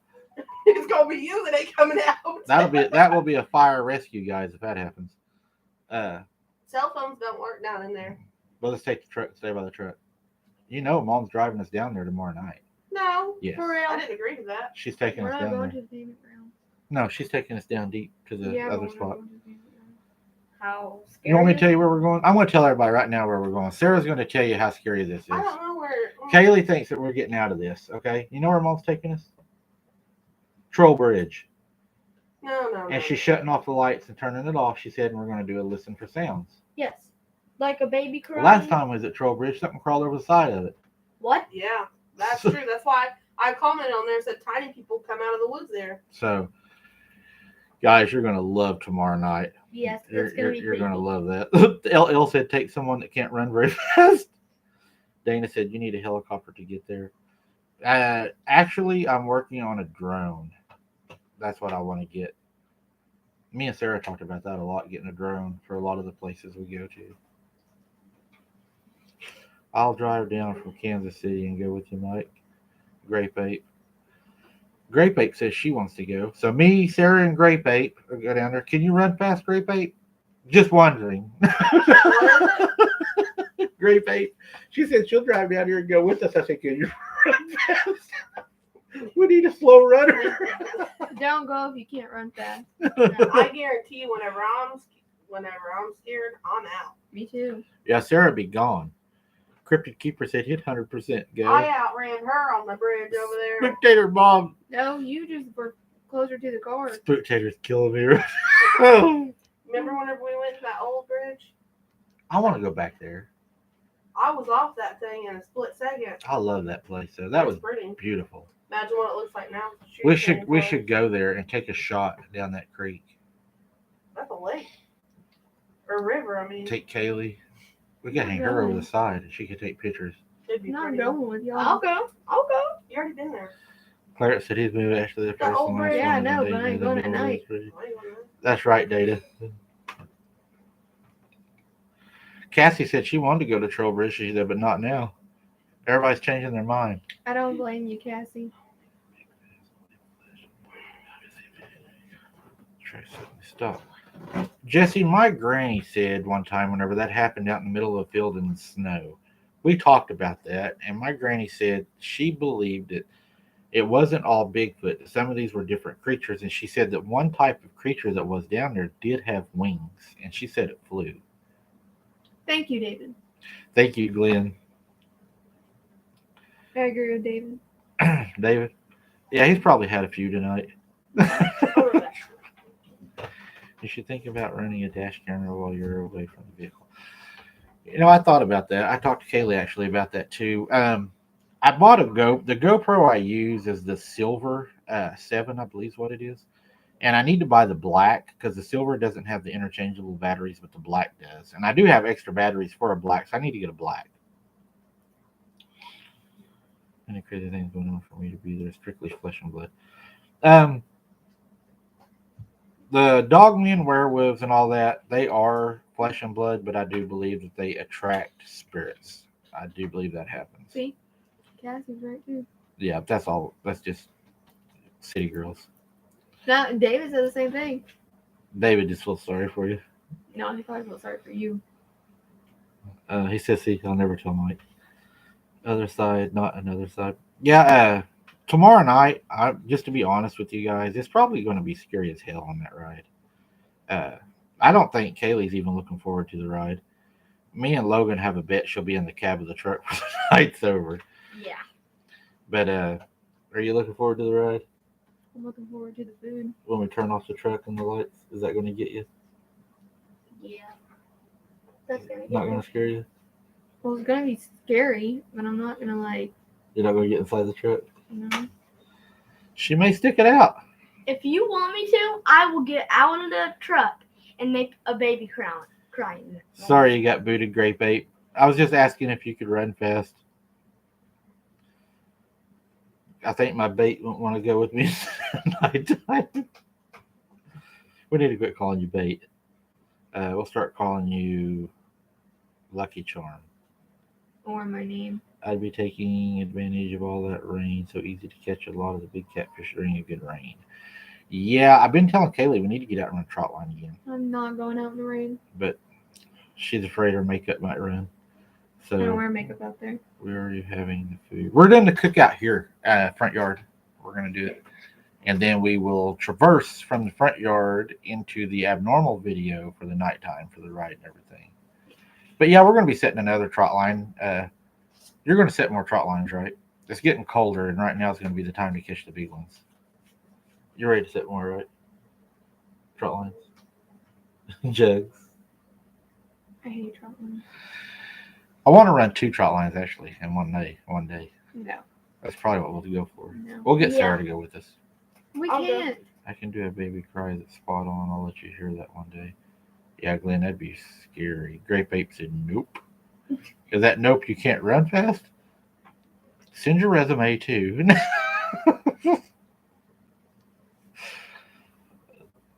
S4: It's gonna gonna be you that ain't coming out.
S1: that will be a fire rescue, guys, if that happens.
S4: Cell phones don't work down in there.
S1: But let's take the truck. Stay by the truck. You know, Mom's driving us down there tomorrow night.
S4: No,
S1: Yes,
S3: For real.
S4: I didn't agree to that.
S1: she's taking
S2: We're
S1: us
S2: not
S1: down
S2: going
S1: there.
S2: to the payment ground.
S1: No, she's taking us down deep to the
S2: Yeah, but
S1: other
S2: we're not
S1: spot.
S2: going to the payment ground.
S3: How scary.
S1: You want me to
S3: is
S1: tell
S3: it?
S1: you where we're going? I'm going to tell everybody right now where we're going. Sarah's going to tell you how scary this is.
S4: I don't know where.
S1: Kaylee thinks that we're getting out of this. Okay, you know where Mom's taking us? Troll Bridge.
S4: No.
S1: And she's shutting off the lights and turning it off. She said, and we're going to do a listen for sounds.
S3: Yes. Like a baby crying.
S1: Last time we was at Troll Bridge, something crawled over the side of it.
S3: What?
S4: Yeah, that's true. That's why I commented on there and said tiny people come out of the woods there.
S1: So, guys, you're going to love tomorrow night.
S3: Yes,
S1: You're,
S3: it's gonna be
S1: you're going to
S3: creepy.
S1: love that. LL said, take someone that can't run very fast. Dana said, you need a helicopter to get there. Actually, I'm working on a drone. That's what I want to get. Me and Sarah talked about that a lot, getting a drone for a lot of the places we go to. I'll drive down from Kansas City and go with you, Mike. Grape Ape. Grape Ape says she wants to go. So me, Sarah, and Grape Ape will go down there. Can you run fast, Grape Ape? Just wondering. Grape Ape. She said she'll drive down here and go with us. I said, can you run fast? We need a slow runner.
S2: Don't go if you can't run fast.
S4: I guarantee you, whenever I'm scared, I'm out.
S2: Me too.
S1: Yeah, Sarah be gone. Cryptid Keeper said hit 100%. Go.
S4: I outran her on the bridge over there.
S1: Spectator Bob.
S2: No, you just were closer to the car.
S1: Spectator's killing me. Oh,
S4: Remember whenever we went to that old bridge?
S1: I want to go back there.
S4: I was off that thing in a split second.
S1: I love that place. So that was
S4: It's pretty.
S1: beautiful.
S4: Imagine what it looks like now.
S1: We should go there and take a shot down that creek.
S4: That's a lake. Or river, I mean.
S1: Take Kaylee. We could hang her over the side and she could take pictures.
S4: It'd be
S2: I'm not
S4: pretty.
S2: going with y'all.
S3: I'll go. I'll go.
S4: You already been there.
S1: Clarence said he's moving actually the first
S4: old
S1: one.
S4: bridge.
S2: Yeah, I know, but I ain't going at night.
S4: Why you wanna-
S1: That's right, Data. Cassie said she wanted to go to Troll Bridge, she said, but not now. Everybody's changing their mind.
S2: I don't blame you, Cassie.
S1: Stop. Jesse, my granny said one time whenever that happened out in the middle of the field in the snow, we talked about that, and my granny said she believed that it wasn't all Bigfoot. That some of these were different creatures, and she said that one type of creature that was down there did have wings, and she said it flew.
S2: Thank you, David.
S1: Thank you, Glenn.
S2: I agree with David.
S1: David? Yeah, he's probably had a few tonight. You should think about running a dash camera while you're away from the vehicle. You know, I thought about that. I talked to Kaylee actually about that too. I bought the GoPro I use is the Silver 7, I believe is what it is. And I need to buy the black because the silver doesn't have the interchangeable batteries, but the black does. And I do have extra batteries for a black, so I need to get a black. Any crazy things going on for me to be there? Strictly flesh and blood. The dogmen, werewolves, and all that, they are flesh and blood, but I do believe that they attract spirits. I do believe that happens.
S2: See? Cassie's right too.
S1: Yeah, that's all. That's just city girls.
S2: Now, David said the same thing.
S1: David just feels sorry for you.
S2: No, he probably felt sorry for you.
S1: He says, see, I'll never tell Mike. Other side, not another side. Yeah, tomorrow night, just to be honest with you guys, it's probably going to be scary as hell on that ride. I don't think Kaylee's even looking forward to the ride. Me and Logan have a bet she'll be in the cab of the truck when the night's over.
S3: Yeah.
S1: But are you looking forward to the ride?
S2: I'm looking forward to the food.
S1: When we turn off the truck and the lights, is that going to get you?
S3: Yeah. That's gonna
S1: Not going to scare you?
S2: Well, it's gonna be scary, but I'm not gonna
S1: You're not going to get inside the truck?
S2: you know.
S1: She may stick it out.
S3: If you want me to, I will get out of the truck and make a baby crying.
S1: Sorry you got booted, Grape Ape. I was just asking if you could run fast. I think my bait won't want to go with me nighttime. We need to quit calling you bait. We'll start calling you Lucky Charm.
S2: or my name.
S1: I'd be taking advantage of all that rain. So easy to catch a lot of the big catfish during a good rain. Yeah, I've been telling Kaylee we need to get out on a trot line again,
S2: I'm not going out in the rain.
S1: but she's afraid her makeup might run.
S2: I don't
S1: So
S2: wear makeup out there.
S1: where are you having the food? We're doing the cookout here, front yard. We're gonna do it, and then we will traverse from the front yard into the abnormal video for the nighttime for the ride and everything. But yeah, we're gonna be setting another trot line. You're gonna set more trot lines, right? It's getting colder, and right now is gonna be the time to catch the big ones. You're ready to set more, right? Trot lines, jugs.
S2: I hate trot lines.
S1: I want to run 2 trot lines actually in one day.
S2: No.
S1: That's probably what we'll go for.
S2: No.
S1: We'll get
S3: Yeah.
S1: Sarah to go with us.
S2: We
S4: I'll go.
S2: can't.
S1: I can do a baby cry that's spot on. I'll let you hear that one day. Yeah, Glenn, that'd be scary. Grape Ape said nope. Is that nope you can't run fast? Send your resume too.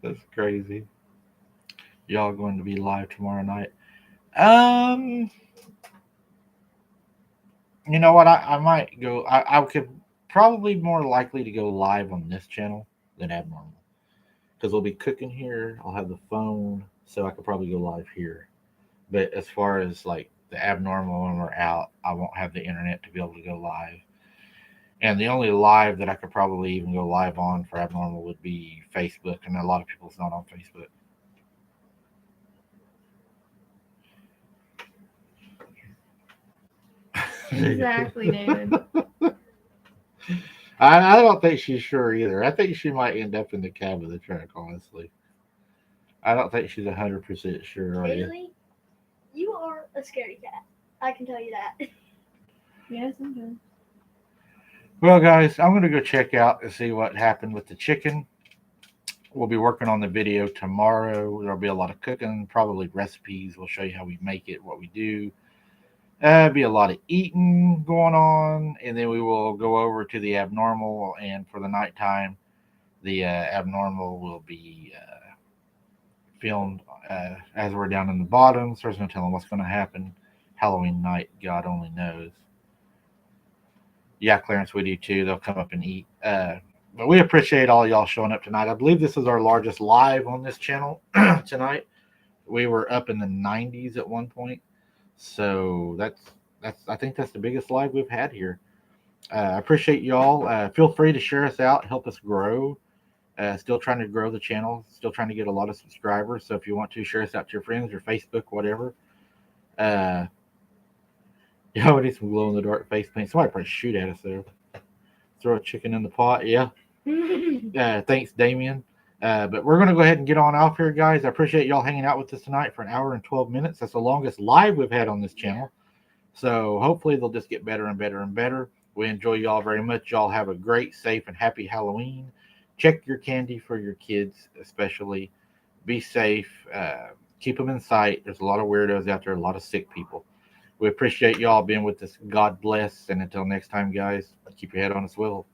S1: That's crazy. Y'all going to be live tomorrow night? You know what? I might go. I could probably more likely to go live on this channel than abnormal because we'll be cooking here. I'll have the phone, so I could probably go live here. But as far as like the abnormal when we're out, I won't have the internet to be able to go live. And the only live that I could probably even go live on for abnormal would be Facebook, and a lot of people's not on Facebook.
S2: Exactly, David.
S1: I don't think she's sure either. I think she might end up in the cab of the truck, honestly. I don't think she's 100% sure, are you?
S3: Haley, you are a scary cat. I can tell you that.
S2: Yes, I'm good.
S1: Well, guys, I'm going to go check out and see what happened with the chicken. We'll be working on the video tomorrow. There'll be a lot of cooking, probably recipes. We'll show you how we make it, what we do. Be a lot of eating going on, and then we will go over to the abnormal. And for the nighttime, the abnormal will be filmed as we're down in the bottom. So there's no telling what's going to happen. Halloween night, God only knows. Yeah, Clarence, we do too. They'll come up and eat. But we appreciate all y'all showing up tonight. I believe this is our largest live on this channel tonight. We were up in the 90s at one point. So that's I think that's the biggest live we've had here. I appreciate y'all. Feel free to share us out, help us grow. Still trying to grow the channel, still trying to get a lot of subscribers. So if you want to share us out to your friends, your Facebook, whatever. Yeah, we need some glow in the dark face paint. Somebody probably shoot at us there. Throw a chicken in the pot. Yeah. Thanks, Damien. But we're going to go ahead and get on off here, guys. I appreciate y'all hanging out with us tonight for an hour and 12 minutes. That's the longest live we've had on this channel. So hopefully they'll just get better and better and better. We enjoy y'all very much. Y'all have a great, safe, and happy Halloween. Check your candy for your kids, especially. Be safe. Keep them in sight. There's a lot of weirdos out there, a lot of sick people. We appreciate y'all being with us. God bless. And until next time, guys, keep your head on a swivel.